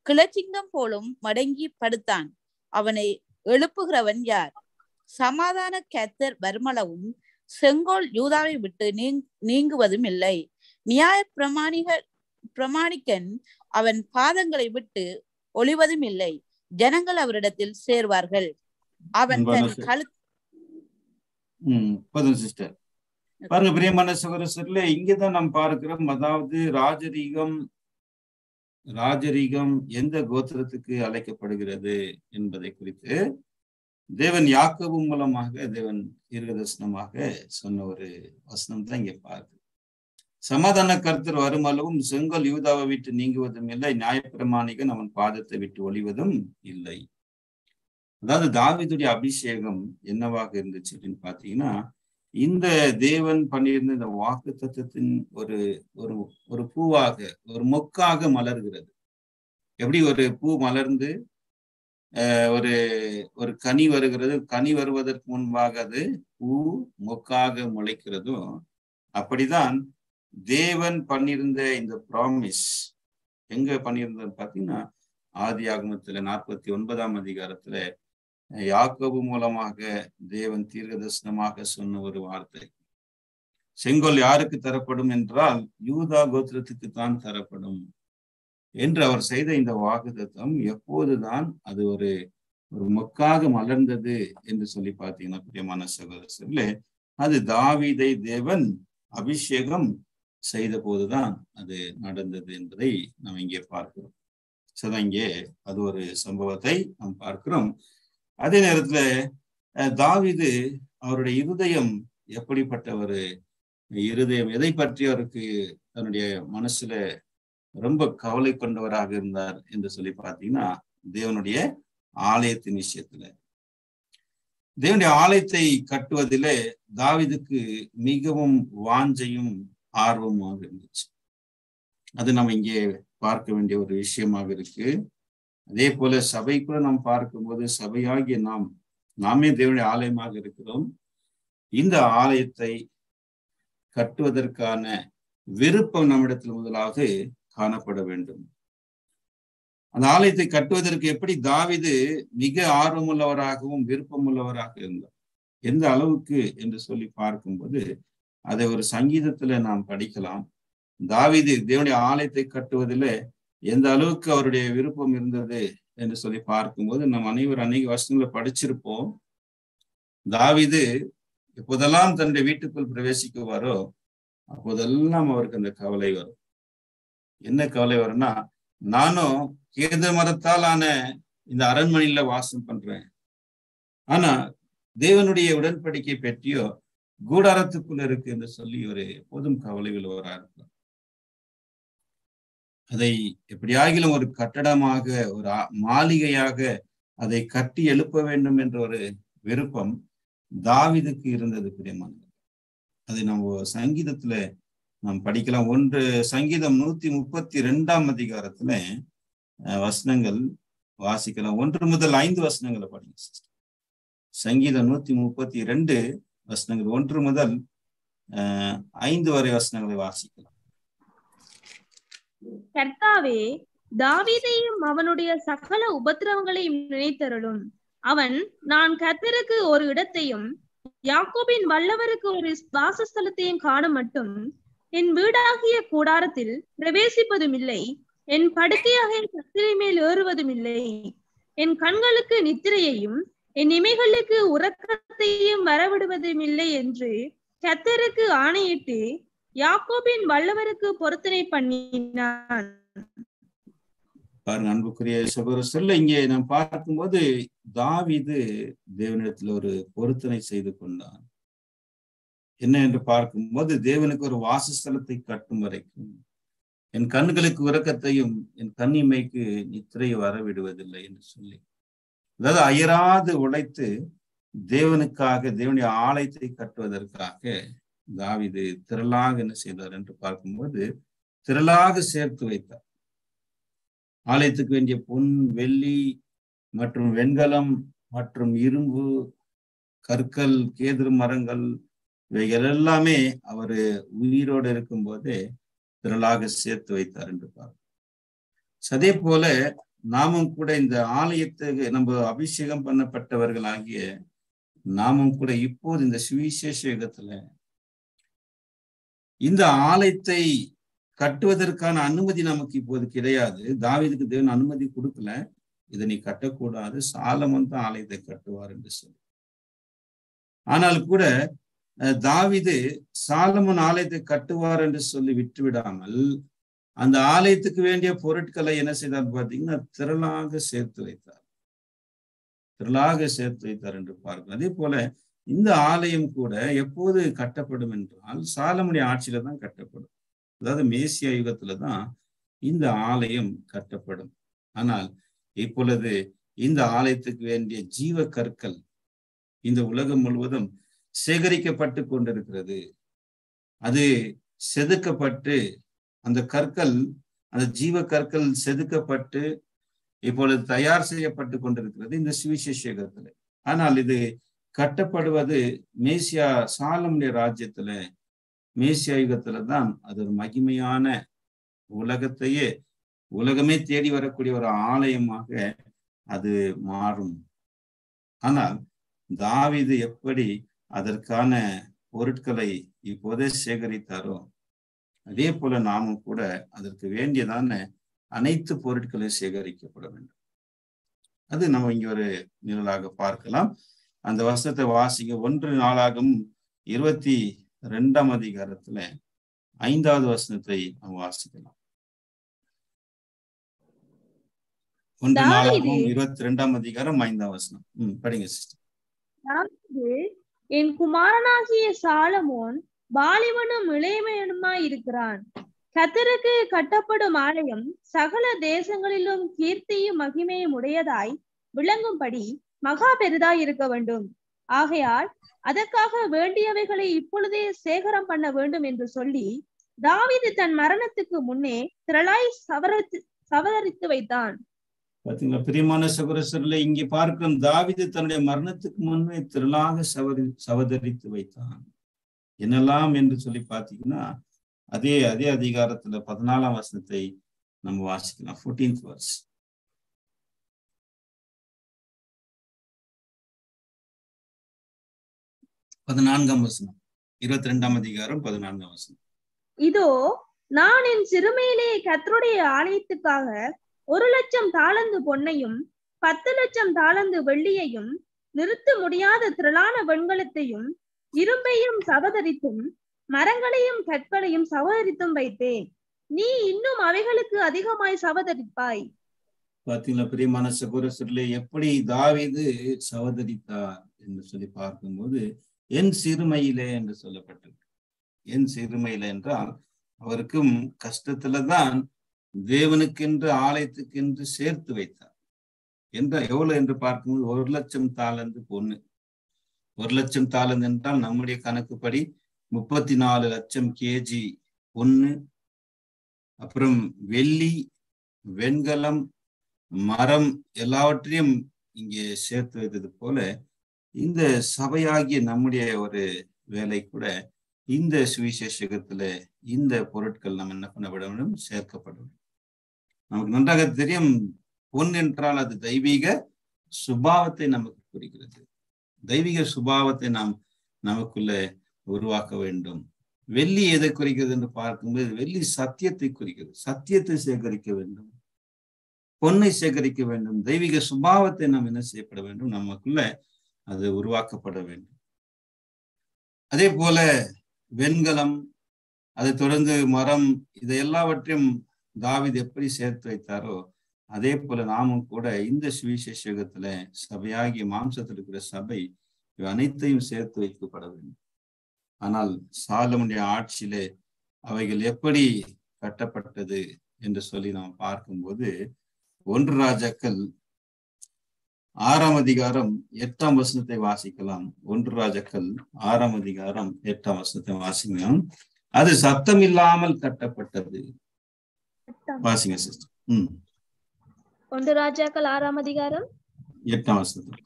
கிளச்சிங்கம் போலும் மடங்கி படுத்தான். அவனை எழுப்புகிறவன் யார்? சமாதான கர்த்தர் வருமளவும் செங்கோல் யூதாவை விட்டு நீங்குவதும் இல்லை. நியாய பிரமாணிக்கன் அவன் பாதங்களை விட்டு ஒளிவதும் இல்லை. ஜனங்கள் அவரிடத்தில் சேர்வார்கள். அவன் தன் சிஸ்டர் பாருங்க பிரியமான சகோதரர்களே, இங்கதான் நாம் பார்க்கிறோம். அதாவது ராஜரீகம் எந்த கோத்திரத்துக்கு அழைக்கப்படுகிறது என்பதை குறித்து தேவன் யாக்கோபு மூலமாக தேவன் தீர்க்கதரிசனமாக சொன்ன ஒரு வசனம் தான் இங்க பார்க்குது. சமாதான கர்த்தர் வருமளவும் செங்கல் யூதாவை விட்டு நீங்குவதும் இல்லை. நியாயப்பிரமாணிகன் அவன் பாதத்தை விட்டு ஒளிவதும் இல்லை. அதாவது தாவீதுடைய அபிஷேகம் என்னவாக இருந்துச்சு அப்படின்னு பாத்தீங்கன்னா, இந்த தேவன் பண்ணியிருந்த இந்த வாக்கு தத்துவத்தின் ஒரு ஒரு ஒரு பூவாக, ஒரு மொக்காக மலர்கிறது. எப்படி ஒரு பூ மலர்ந்து ஒரு ஒரு கனி வருகிறது, கனி வருவதற்கு முன்பாக அது பூ மொக்காக முளைக்கிறதோ, அப்படிதான் தேவன் பண்ணியிருந்த இந்த ப்ராமிஸ் எங்க பண்ணியிருந்தது பார்த்தீங்கன்னா, ஆதியாகமத்துல 49ஆம் அதிகாரத்துல யாக்கோபு மூலமாக தேவன் தீர்க்கதரிசனமாக சொன்ன ஒரு வார்த்தை. செங்கோல் யாருக்கு தரப்படும் என்றால் யூதா கோத்திரத்துக்கு தான் தரப்படும் என்று அவர் செய்த இந்த வாக்குத்தத்தம் எப்போதுதான் அது ஒரு மொக்காக மலர்ந்தது என்று சொல்லி பார்த்தீங்கன்னா, பிரியமான சகோதரர்களே, அது தாவீதை தேவன் அபிஷேகம் செய்த போதுதான் அது நடந்தது என்பதை நாம் இங்கே பார்க்கிறோம். இங்கே அது ஒரு சம்பவத்தை நாம் பார்க்கிறோம். அதே நேரத்துல தாவீது அவருடைய இருதயம் எப்படிப்பட்ட ஒரு இருதயம், எதை பற்றி அவருக்கு தன்னுடைய மனசுல ரொம்ப கவலை கொண்டவராக இருந்தார் என்று சொல்லி பார்த்தீங்கன்னா, தேவனுடைய ஆலயத்தின் விஷயத்துல, தேவனுடைய ஆலயத்தை கட்டுவதிலே தாவீதுக்கு மிகவும் வாஞ்சையும் ஆர்வமாக இருந்துச்சு. அது நம்ம இங்கே பார்க்க வேண்டிய ஒரு விஷயமாக இருக்கு. அதே போல சபைக்குள்ள நாம் பார்க்கும்போது, சபையாகிய நாமே தேவனுடைய ஆலயமாக இருக்கிறோம். இந்த ஆலயத்தை கட்டுவதற்கான விருப்பம் நம்மிடத்தில் முதலாவது காணப்பட வேண்டும். அந்த ஆலயத்தை கட்டுவதற்கு எப்படி தாவீது மிக ஆர்வமுள்ளவராகவும் விருப்பமுள்ளவராக இருந்தார், எந்த அளவுக்கு என்று சொல்லி பார்க்கும்போது, அதை ஒரு சங்கீதத்துல நாம் படிக்கலாம். தாவீது தேவனுடைய ஆலயத்தை கட்டுவதில் எந்த அளவுக்கு அவருடைய விருப்பம் இருந்தது என்று சொல்லி பார்க்கும்போது, நம் அநேக வசனங்களை படிச்சிருப்போம். தாவீது எப்போதெல்லாம் தன்னுடைய வீட்டுக்குள் பிரவேசிக்குவாரோ அப்போதெல்லாம் அவருக்கு அந்த கவலை வரும். என்ன கவலை வரும்னா, நானும் கேது மரத்தால் ஆன இந்த அரண்மனையில வாசம் பண்றேன், ஆனா தேவனுடைய உடன்படிக்கை பெற்றியோ கூடாரத்துக்குள்ள இருக்கு என்று சொல்லி ஒரு எப்போதும் கவலை உள்ளவரா இருப்பார். அதை எப்படியாகிலும் ஒரு கட்டடமாக, ஒரு மாளிகையாக அதை கட்டி எழுப்ப வேண்டும் என்ற ஒரு விருப்பம் தாவீதுக்கு இருந்தது. பிரியமானது, அதை நம்ம சங்கீதத்துல நாம் படிக்கலாம். சங்கீதம் 132ஆம் அதிகாரத்துல வசனங்கள் வாசிக்கலாம். 1 முதல் 5 வசனங்களை படிங்க சிஸ்டர். சங்கீதம் 132 வசனங்கள் 1 முதல் 5 வரை வசனங்களை வாசிக்கலாம். கர்த்தாவே, தாவீதையும் அவனுடைய சகல உபத்திரவங்களையும் நினைத்தருளும். அவன், நான் கர்த்தருக்கு ஒரு இடத்தையும் யாக்கோபின் வல்லவருக்கு ஒரு வாசஸ்தலத்தையும் காண மட்டும் என் வீடாகிய கூடாரத்தில் பிரவேசிப்பதும் இல்லை, என் படுக்கையாக கட்டிலை மேல் ஏறுவதும் இல்லை. என் கண்களுக்கு நித்திரையையும் என் இமைகளுக்கு உறக்கத்தையும் வரவிடுவதும் இல்லை என்று கர்த்தருக்கு ஆணையிட்டு யாக்கோபின் வல்லவருக்கு பொருத்தனை பண்ணினான். பாருங்க அன்புக்குரிய சகோதரர், இங்கே நாம் பார்க்கும்போது தாவீது தேவனிடத்துல ஒரு பொருத்தனை செய்து கொண்டான். என்ன என்று பார்க்கும்போது, தேவனுக்கு ஒரு வாசஸ்தலத்தை கட்டும் வரைக்கும் என் கண்களுக்கு உறக்கத்தையும் என் கண்ணிமைக்கு நித்திரையை வரவிடுவதில்லை என்று சொல்லி, அதாவது அயராது உழைத்து தேவனுக்காக, தேவனுடைய ஆலயத்தை கட்டுவதற்காக தாவீது திரளாக என்ன செய்தார் என்று பார்க்கும்போது, திரளாக சேர்த்து வைத்தார். ஆலயத்துக்கு வேண்டிய பொன், வெள்ளி மற்றும் வெண்கலம் மற்றும் இரும்பு, கற்கள், கேதுரு மரங்கள், இவைகள் எல்லாமே அவர் உயிரோடு இருக்கும் போதே திரளாக சேர்த்து வைத்தார் என்று பார்க்கிறோம். அதே போல நாமும் கூட இந்த ஆலயத்துக்கு நம்ம அபிஷேகம் பண்ணப்பட்டவர்கள் ஆகிய நாமும் கூட இப்போது இந்த சுவிசேஷ யுகத்துல இந்த ஆலயத்தை கட்டுவதற்கான அனுமதி நமக்கு இப்போது கிடையாது. தாவீதுக்கு தேவன் அனுமதி கொடுக்கல, இதை நீ கட்டக்கூடாது, சாலமோன் தான் ஆலயத்தை கட்டுவார் என்று சொல்லி. ஆனால் கூட தாவீது சாலமோன் ஆலயத்தை கட்டுவார் என்று சொல்லி விட்டுவிடாமல் அந்த ஆலயத்துக்கு வேண்டிய பொருட்களை என்ன செய்தார் பார்த்தீங்கன்னா, திரளாக சேர்த்து வைத்தார். திரளாக சேர்த்து வைத்தார் என்று பார்க்கிறோம். அதே போல இந்த ஆலயம் கூட எப்போது கட்டப்படும் என்றால் சாலமோனுடைய ஆட்சியில தான் கட்டப்படும். அதாவது மேசியா யுகத்துலதான் இந்த ஆலயம் கட்டப்படும். ஆனால் இப்பொழுது இந்த ஆலயத்துக்கு வேண்டிய ஜீவ கற்கள் இந்த உலகம் முழுவதும் சேகரிக்கப்பட்டு கொண்டிருக்கிறது. அது செதுக்கப்பட்டு அந்த கற்கள், அந்த ஜீவ கற்கள் செதுக்கப்பட்டு இப்பொழுது தயார் செய்யப்பட்டு கொண்டிருக்கிறது இந்த சுவிசேஷத்துல. ஆனால் இது கட்டப்படுவது மேசியா சாலமுடைய ராஜ்யத்துல, மேசியா யுகத்துலதான் அது ஒரு மகிமையான உலகமே தேடி வரக்கூடிய ஒரு ஆலயமாக அது மாறும். ஆனால் தாவீது எப்படி அதற்கான பொருட்களை இப்போதே சேகரித்தாரோ அதே போல நாமும் கூட அதற்கு வேண்டியதான அனைத்து பொருட்களை சேகரிக்கப்பட வேண்டும். அது நம்ம இங்க ஒரு நிழலாக பார்க்கலாம். அந்த வசனத்தை வாசிக்க 1 நாளாகமம் 22ஆம் அதிகாரத்துல 5வது வசனத்தை நாம் வாசிக்கலாம். 1 நாளாகமம் 22ஆம் அதிகாரம் 5ஆம் வசனம். படிங்க சிஸ்டர். என் குமாரனாகிய சாலமோன் வாலிபனும் இளையவனுமாய் இருக்கிறான். கர்த்தருக்கு கட்டப்படும் ஆலயம் சகல தேசங்களிலும் கீர்த்தியும் மகிமையும் உடையதாய் விளங்கும்படி மகா பெரிதாய் இருக்க வேண்டும். ஆகையால் அதற்காக வேண்டியவைகளை இப்பொழுதே சேகரம் பண்ண வேண்டும் என்று சொல்லி தாவீது தன் மரணத்துக்கு முன்னே திரளாய் சவதரித்து வைத்தான். பாத்தீங்களா பிரியமான சகோதரர்களே, இங்கே பார்க்கும் தாவீது தன்னுடைய மரணத்துக்கு முன்னே திரளாக சவதரித்து வைத்தான். என்னெல்லாம் என்று சொல்லி பாத்தீங்கன்னா அதே அதிகாரத்துல 14ஆம் வசனத்தை நம்ம வாசிக்கலாம். 14th verse. 14ஆம் வசனம், 22ஆம் அதிகாரம் 14ஆம் வசனம். இதோ நான் என் சிறுமையிலே கர்த்தருடைய ஆலயத்துக்காக 1,00,000 தாலந்து பொன்னையும் 10,00,000 தாலந்து வெள்ளியையும் நிறுத்த முடியாத திரளான வெண்கலத்தையும் இரும்பையும் சவதரித்தும் மரங்களையும் கற்களையும் சவதரித்தும் வைத்தேன். நீ இன்னும் அவைகளுக்கு அதிகமாய் சவதரிப்பாய். பாத்தீங்களா பிரியமான சகோதரர்களே, எப்படி தாவீது சவதரித்தார் என்று சொல்லி பார்க்கும்போது என் சிறுமையிலே என்று சொல்லப்பட்டிருக்கு. என் சிறுமையிலே என்றால் அவருக்கும் கஷ்டத்துலதான் தேவனுக்கென்று ஆலயத்துக்கென்று சேர்த்து வைத்தார். எவ்வளவு என்று பார்க்கும்போது 1,00,000 தாலந்து பொண்ணு. 1,00,000 தாலந்து என்றால் நம்முடைய கணக்குப்படி 34 லட்சம் கேஜி பொண்ணு, அப்புறம் வெள்ளி, வெண்கலம், மரம் எல்லாவற்றையும் இங்கே சேர்த்து வைத்தது போல இந்த சபையாகிய நம்முடைய ஒரு வேலை கூட இந்த சுவிசேஷத்துல இந்த பொருட்கள் நம்ம என்ன பண்ண வேண்டும், சேர்க்கப்பட வேண்டும். நமக்கு நன்றாக தெரியும், பொன் என்றால் அது தெய்வீக சுபாவத்தை நமக்கு குறிக்கிறது. தெய்வீக சுபாவத்தை நாம் நமக்குள்ள உருவாக்க வேண்டும். வெள்ளி எதை குறிக்கிறது என்று பார்க்கும்போது வெள்ளி சத்தியத்தை குறிக்கிறது. சத்தியத்தை சேகரிக்க வேண்டும், பொன்னை சேகரிக்க வேண்டும். தெய்வீக சுபாவத்தை நாம் என்ன செய்யப்பட வேண்டும், நமக்குள்ள அது உருவாக்கப்பட வேண்டும். அதே போல வெண்கலம், அதை தொடர்ந்து மரம், இதை எல்லாவற்றையும் தாவீது எப்படி சேர்த்து வைத்தாரோ அதே போல நாமும் கூட இந்த சுவிசேஷத்துல சபையாகிய மாம்சத்தில் இருக்கிற சபை இவை அனைத்தையும் சேர்த்து வைக்கப்பட வேண்டும். ஆனால் சாலமோனுடைய ஆட்சியிலே அவைகள் எப்படி கட்டப்பட்டது என்று சொல்லி நாம் பார்க்கும்போது 1 ராஜாக்கள் 6ஆம் அதிகாரம் 8ஆம் வசனத்தை வாசிக்கலாம். 1 ராஜாக்கள் 6ஆம் அதிகாரம் 8ஆம் வசனத்தை வாசிக்கலாம். அது சத்தம் இல்லாமல் கட்டப்பட்டது. வாசிங்க சிஸ்டர். 1 ராஜாக்கள் 6ஆம் அதிகாரம் 8ஆம் வசனம்.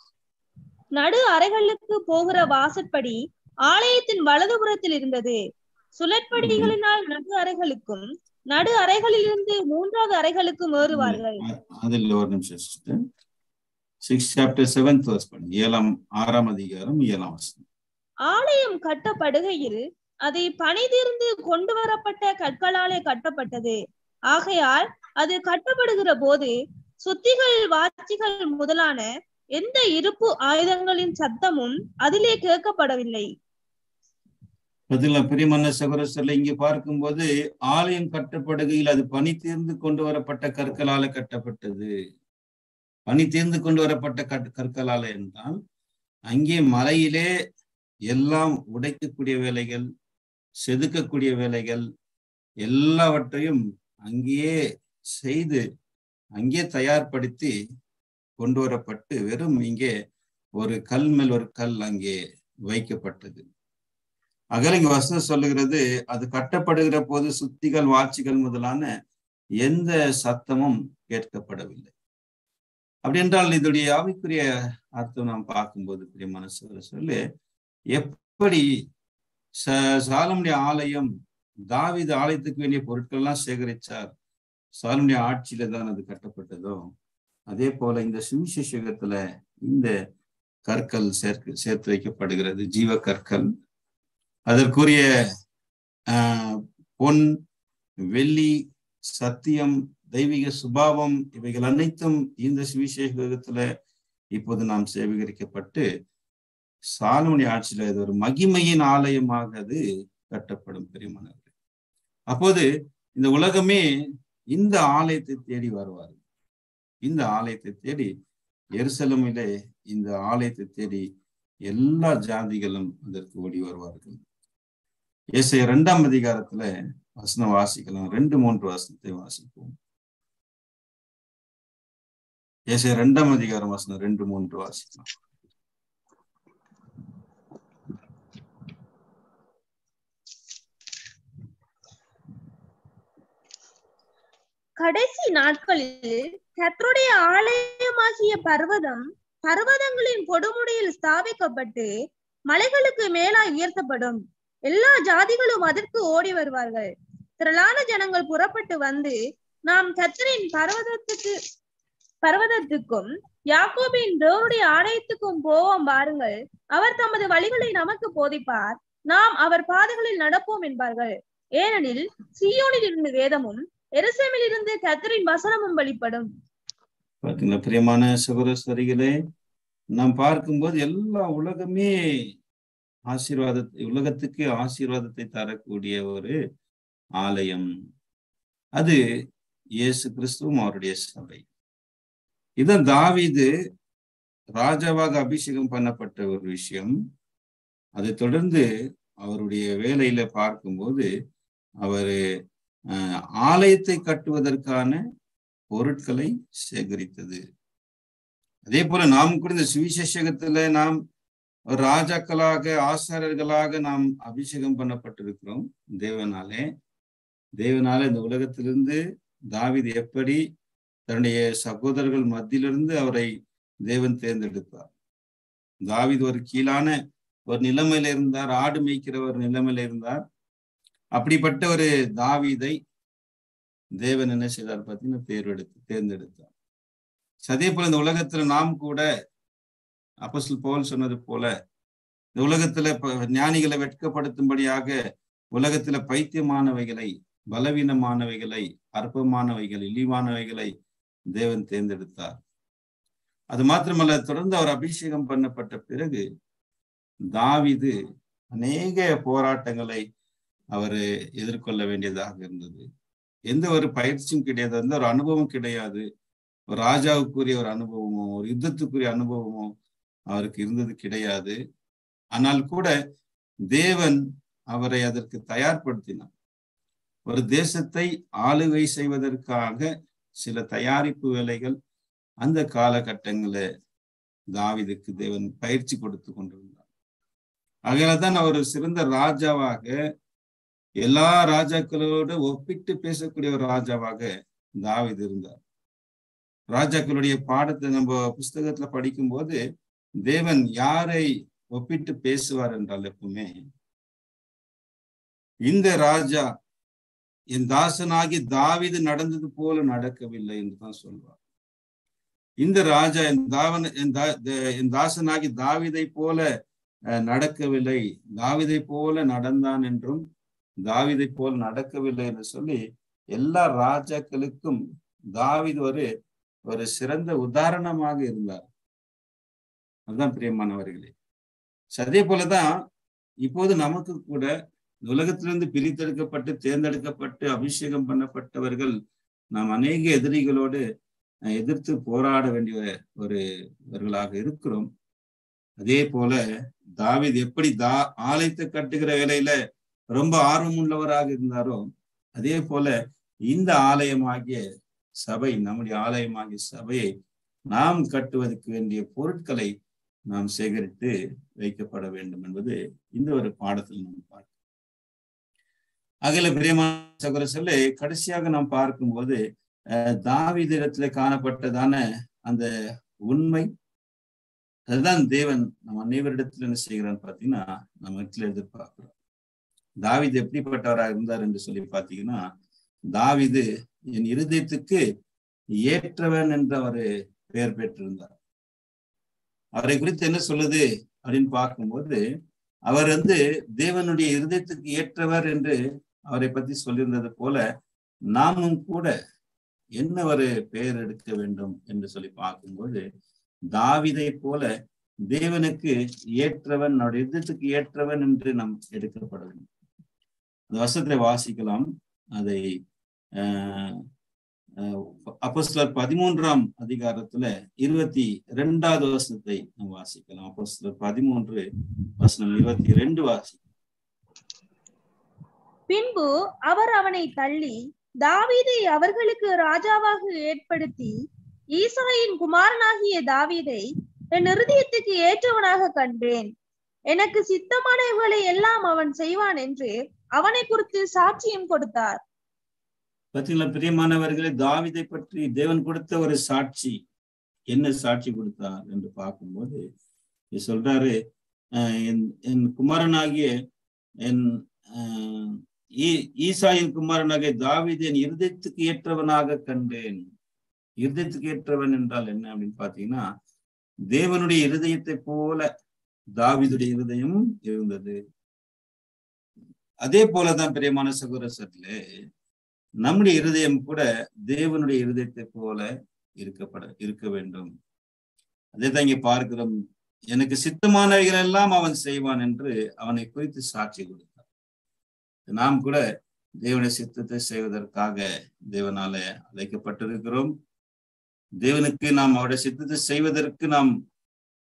நடு அறைகளுக்கு போகிற வாசற்படி ஆலயத்தின் வலதுபுறத்தில் இருந்தது. சுழற்படிகளினால் நடு அறைகளுக்கும் நடு அறைகளிலிருந்து 3வது அறைகளுக்கும் ஏறுவார்கள். அதில் ஒரு நிமிஷம் sister. 6th chapter 7th verse பண்ணுங்க. 6ஆம் அதிகாரம் 7ஆம் வசனம். ஆலயம் கட்டப்படுகையில் அதை பணிதீர்ந்து கொண்டு வரப்பட்ட கற்களாலே கட்டப்பட்டது. ஆகையால் அது கட்டப்படுகிற போது சுத்திகள், வாச்சிகள் முதலான எந்த இருப்பு ஆயுதங்களின் சத்தமும் அதிலே கேட்கப்படவில்லை. பிரியமான சகோதரர்களே, இங்கே பார்க்கும்போது ஆலயம் கட்டப்படுகையில் அது பனி தீர்ந்து கொண்டு வரப்பட்ட கற்களால கட்டப்பட்டது. பனி தீர்ந்து கொண்டு வரப்பட்ட கற்களால என்றால் அங்கே மலையிலே எல்லாம் உடைக்கக்கூடிய வேலைகள், செதுக்கக்கூடிய வேலைகள் எல்லாவற்றையும் அங்கேயே செய்து அங்கே தயார்படுத்தி கொண்டு வரப்பட்டு வெறும் இங்கே ஒரு கல் மேல் ஒரு கல் அங்கே வைக்கப்பட்டது. இங்க வசனம் சொல்லுகிறது, அது கட்டப்படுகிற போது சுத்திகள் வாட்சிகள் முதலான எந்த சத்தமும் கேட்கப்படவில்லை. அப்படி என்றால் இதோடைய ஆவிக்குரிய அர்த்தம் நாம் பார்க்கும்போது பிரியமான சொல்லு, எப்படி சாலமுடைய ஆலயம் தாவீது ஆலயத்துக்கு வேண்டிய பொருட்கள் எல்லாம் சேகரிச்சார், சாலமுடைய ஆட்சியில தான் அது கட்டப்பட்டதோ, அதே போல இந்த சுவிசேஷத்துல இந்த கற்கள் சேர்த்து வைக்கப்படுகிறது, ஜீவ கற்கள். அதற்குரிய பொன், வெள்ளி, சத்தியம், தெய்வீக சுபாவம் இவைகள் அனைத்தும் இந்த சுவிசேஷத்துல இப்போது நாம் சேகரிக்கப்பட்டு சாலமுடைய ஆட்சியில இது ஒரு மகிமையின் ஆலயமாக அது கட்டப்படும் பெரியமானவர்கள். அப்போது இந்த உலகமே இந்த ஆலயத்தை தேடி வருவார். இந்த ஆலயத்தை தேடி எருசலேமிலே இந்த ஆலயத்தை தேடி எல்லா ஜாதிகளும் அதற்கு ஓடி வருவார்கள். ஏசாயா 2ஆம் அதிகாரத்துல வசனம் வாசிக்கலாம். 2-3 வசனத்தை வாசிப்போம். ஏசாயா 2ஆம் அதிகாரம் வசனம் 2-3 வாசிக்கலாம். கடைசி நாட்களில் கர்த்தருடைய ஆலயமாகிய பர்வதங்களின் கொடுமுடியில் ஸ்தாபிக்கப்பட்டு மலைகளுக்கு மேலாய் உயர்த்தப்படும். எல்லா ஜாதிகளும் அதற்கு ஓடி வருவார்கள். திரளான ஜனங்கள் புறப்பட்டு வந்து, நாம் கர்த்தரின் பர்வதத்துக்கும் யாக்கோபின் தேவனுடைய ஆலயத்துக்கும் போவோம் வாருங்கள். அவர் தமது வழிகளை நமக்கு போதிப்பார், நாம் அவர் பாதைகளில் நடப்போம் என்பார்கள். ஏனெனில் சீயோனில் இருந்து வேதமும் எருசலேமில் இருந்து கர்த்தரின் வசனமும் வெளிப்படும். பாத்தீங்களா பிரியமான சகோதரர்களே, நாம் பார்க்கும்போது எல்லா உலகமே உலகத்துக்கு ஆசீர்வாதத்தை தரக்கூடிய ஒரு ஆலயம். அது இயேசு கிறிஸ்துவும் அவருடைய சபை. இதான் தாவீது ராஜாவாக அபிஷேகம் பண்ணப்பட்ட ஒரு விஷயம். அதை தொடர்ந்து அவருடைய வேலையில பார்க்கும்போது அவரு ஆலயத்தை கட்டுவதற்கான பொருட்களை சேகரித்தது. அதே போல நாம் கூட இந்த சுவிசேஷத்துல நாம் ராஜாக்களாக ஆசாரியர்களாக நாம் அபிஷேகம் பண்ணப்பட்டிருக்கிறோம் தேவனாலே. இந்த உலகத்திலிருந்து தாவீது எப்படி தன்னுடைய சகோதரர்கள் மத்தியிலிருந்து அவரை தேவன் தேர்ந்தெடுத்தார். தாவீது ஒரு கீழான ஒரு நிலைமையில இருந்தார், ஆடு மேய்க்கிற ஒரு நிலைமையில இருந்தார். அப்படிப்பட்ட ஒரு தாவீதை தேவன் என்ன செய்தார் பார்த்தீங்கன்னா தேர்ந்தெடுத்தார். அதே போல இந்த உலகத்துல நாம் கூட அப்போஸ்தலன் பவுல் சொன்னது போல இந்த உலகத்துல ஞானிகளை வெட்கப்படுத்தும்படியாக உலகத்துல பைத்தியமானவைகளை, பலவீனமானவைகளை, அற்பமானவைகள், இழிவானவைகளை தேவன் தேர்ந்தெடுத்தார். அது மாத்திரமல்ல, தொடர்ந்து அவர் அபிஷேகம் பண்ணப்பட்ட பிறகு தாவீது அநேக போராட்டங்களை அவர் எதிர்கொள்ள வேண்டியதாக இருந்தது. எந்த ஒரு பயிற்சியும் கிடையாது, எந்த ஒரு அனுபவம் கிடையாது. ஒரு ராஜாவுக்குரிய ஒரு அனுபவமோ ஒரு யுத்தத்துக்குரிய அனுபவமோ அவருக்கு இருந்தது கிடையாது. ஆனால் கூட தேவன் அவரை அதற்கு தயார்படுத்தினார். ஒரு தேசத்தை ஆளுகை செய்வதற்காக சில தயாரிப்பு வேலைகள் அந்த காலகட்டங்களில் தாவீதுக்கு தேவன் பயிற்சி கொடுத்து கொண்டிருந்தார். ஆகையால்தான் அவர் சிறந்த ராஜாவாக, எல்லா ராஜாக்களோடு ஒப்பிட்டு பேசக்கூடிய ஒரு ராஜாவாக தாவீது இருந்தார். ராஜாக்களுடைய பாடத்தை நம்ம புஸ்தகத்துல படிக்கும்போது தேவன் யாரை ஒப்பிட்டு பேசுவார் என்றால் எப்பவுமே இந்த ராஜா என் தாசனாகி தாவீது நடந்தது போல நடக்கவில்லை என்று தான் சொல்வார். இந்த ராஜா என் தாசனாகி தாவீதை போல நடக்கவில்லை, தாவீதை போல நடந்தான் என்றும் தாவீதை போல நடக்கவில்லை என்று சொல்லி எல்லா ராஜாக்களுக்கும் தாவீது ஒரு சிறந்த உதாரணமாக இருந்தார். அதுதான் பிரியமானவர்களே. அதே போலதான் இப்போது நமக்கு கூட உலகத்திலிருந்து பிரித்தெடுக்கப்பட்டு தேர்ந்தெடுக்கப்பட்டு அபிஷேகம் பண்ணப்பட்டவர்கள் நாம் அநேக எதிரிகளோடு எதிர்த்து போராட வேண்டிய ஒருவர்களாக இருக்கிறோம். அதே போல தாவீது எப்படி ஆலயத்தை கட்டுகிற வேலையில ரொம்ப ஆர்வம் உள்ளவராக இருந்தாரோ, அதே போல இந்த ஆலயமாகிய சபை, நம்முடைய ஆலயமாகிய சபையை நாம் கட்டுவதற்கு வேண்டிய பொருட்களை நாம் சேகரித்து வைக்கப்பட வேண்டும் என்பது இந்த ஒரு பாடத்தில் நாம் பார்க்கிறோம். அகில பிரியமான சகோதர சொல்ல கடைசியாக நாம் பார்க்கும்போது தாவீதிடத்துல காணப்பட்டதான அந்த உண்மை, அதுதான் தேவன் நம்ம அனைவரிடத்துல என்ன செய்கிறான்னு பார்த்தீங்கன்னா நம்ம இடத்துல எதிர்பார்க்கிறோம். தாவீது எப்படிப்பட்டவராக இருந்தார் என்று சொல்லி பார்த்தீங்கன்னா, தாவீது என் இருதயத்துக்கு ஏற்றவன் என்ற ஒரு பெயர் பெற்றிருந்தார். அவரை குறித்து என்ன சொல்லுது அப்படின்னு பார்க்கும்போது, அவர் தேவனுடைய இருதயத்துக்கு ஏற்றவர் என்று அவரை பத்தி சொல்லியிருந்தது போல நாமும் கூட என்ன ஒரு பெயர் எடுக்க வேண்டும் என்று சொல்லி பார்க்கும்போது, தாவீதை போல தேவனுக்கு ஏற்றவன், அவருடைய இருதயத்துக்கு ஏற்றவன் என்று நாம் எடுக்கப்பட வேண்டும். அந்த வசனத்தை வாசிக்கலாம். அதை அப்போஸ்தலர் 13ஆம் அதிகாரத்துல 22வது வசனத்தை நாம் வாசிக்கலாம். அப்போஸ்தலர் 13 வசனம் 22 வாசிக்கலாம். பின்பு அவர் அவனை தள்ளி தாவீதை அவர்களுக்கு ராஜாவாக ஏற்படுத்தி, ஈசாயின் குமாரனாகிய தாவீதை என் இருதயத்துக்கு ஏற்றவனாக கண்டேன், எனக்கு சித்தமானவர்களை எல்லாம் அவன் செய்வான் என்று அவனை குறித்து சாட்சியம் கொடுத்தார். பார்த்தீங்களா பிரியமானவர்களே, தாவீதை பற்றி தேவன் கொடுத்த ஒரு சாட்சி, என்ன சாட்சி கொடுத்தார் என்று பார்க்கும்போது சொல்றாரு, என் குமாரனாகிய என் ஈசாயின் குமாரனாகிய தாவீதை என் இருதயத்துக்கு ஏற்றவனாக கண்டேன். இருதயத்துக்கு ஏற்றவன் என்றால் என்ன அப்படின்னு பாத்தீங்கன்னா, தேவனுடைய இருதயத்தை போல தாவீதுடைய இருதயம் இருந்தது. அதே போலதான் பிரியமான சகோதரர்களே, நம்முடைய இருதயம் கூட தேவனுடைய இருதயத்தை போல இருக்க வேண்டும். அதே தான் இங்க பார்க்கிறோம். எனக்கு சித்தமானவைகள் எல்லாம் அவன் செய்வான் என்று அவனை குறித்து சாட்சி கொடுத்தார். நாம் கூட தேவனுடைய சித்தத்தை செய்வதற்காக தேவனால அழைக்கப்பட்டிருக்கிறோம். தேவனுக்கு நாம் அவருடைய சித்தத்தை செய்வதற்கு நாம்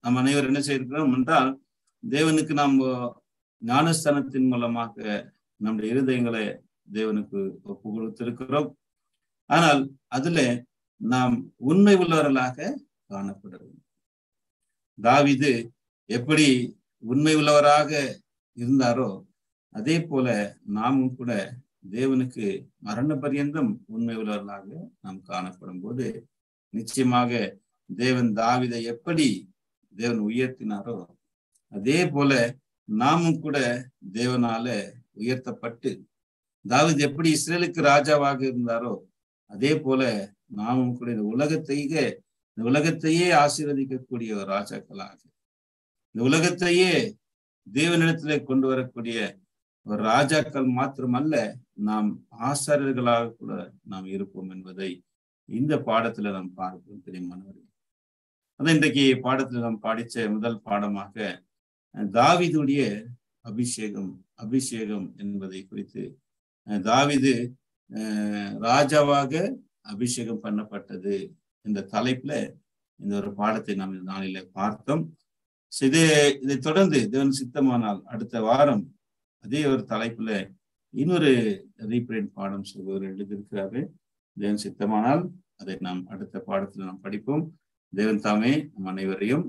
அனைவரும் என்ன செய்திருக்கிறோம் என்றால், தேவனுக்கு நாம் ஞானஸ்தானத்தின் மூலமாக நம்முடைய இருதயங்களை தேவனுக்கு ஒப்பு கொடுத்திருக்கிறோம். ஆனால் அதுல நாம் உண்மை உள்ளவர்களாக காணப்பட வேண்டும். தாவீது எப்படி உண்மை உள்ளவராக இருந்தாரோ அதே போல நாமும் கூட தேவனுக்கு மரண பரியந்தம் உண்மை உள்ளவர்களாக நாம் காணப்படும் போது நிச்சயமாக தேவன் தாவீதை எப்படி தேவன் உயர்த்தினாரோ அதே போல நாமும் கூட தேவனால உயர்த்தப்பட்டு, தாவீது எப்படி இஸ்ரேலுக்கு ராஜாவாக இருந்தாரோ அதே போல நாமும் கூட இந்த உலகத்தையே ஆசீர்வதிக்கக்கூடிய ஒரு ராஜாக்களாக, இந்த உலகத்தையே தேவனிடத்திலே கொண்டு வரக்கூடிய ஒரு ராஜாக்கள் மாத்திரமல்ல, நாம் ஆசாரியர்களாக கூட நாம் இருப்போம் என்பதை இந்த பாடத்துல நாம் பார்ப்போம் பிரியமானவர்களே. அதான் இன்றைக்கு பாடத்துல நாம் படிச்ச முதல் பாடமாக தாவீதுடைய அபிஷேகம் என்பதை குறித்து, தாவீது ராஜாவாக அபிஷேகம் பண்ணப்பட்டது என்ற தலைப்புல இந்த ஒரு பாடத்தை நாம் இந்த நாளில பார்த்தோம். இதை தொடர்ந்து தேவன் சித்தமானால் அடுத்த வாரம் அதே ஒரு தலைப்புல இன்னொரு ரீப்ரிண்ட் பாடம் சொல்பவர் எழுதியிருக்கிறாரு. தேவன் சித்தமானால் அதை நாம் அடுத்த பாடத்துல நாம் படிப்போம். தேவன் தாமே நம் அனைவரையும்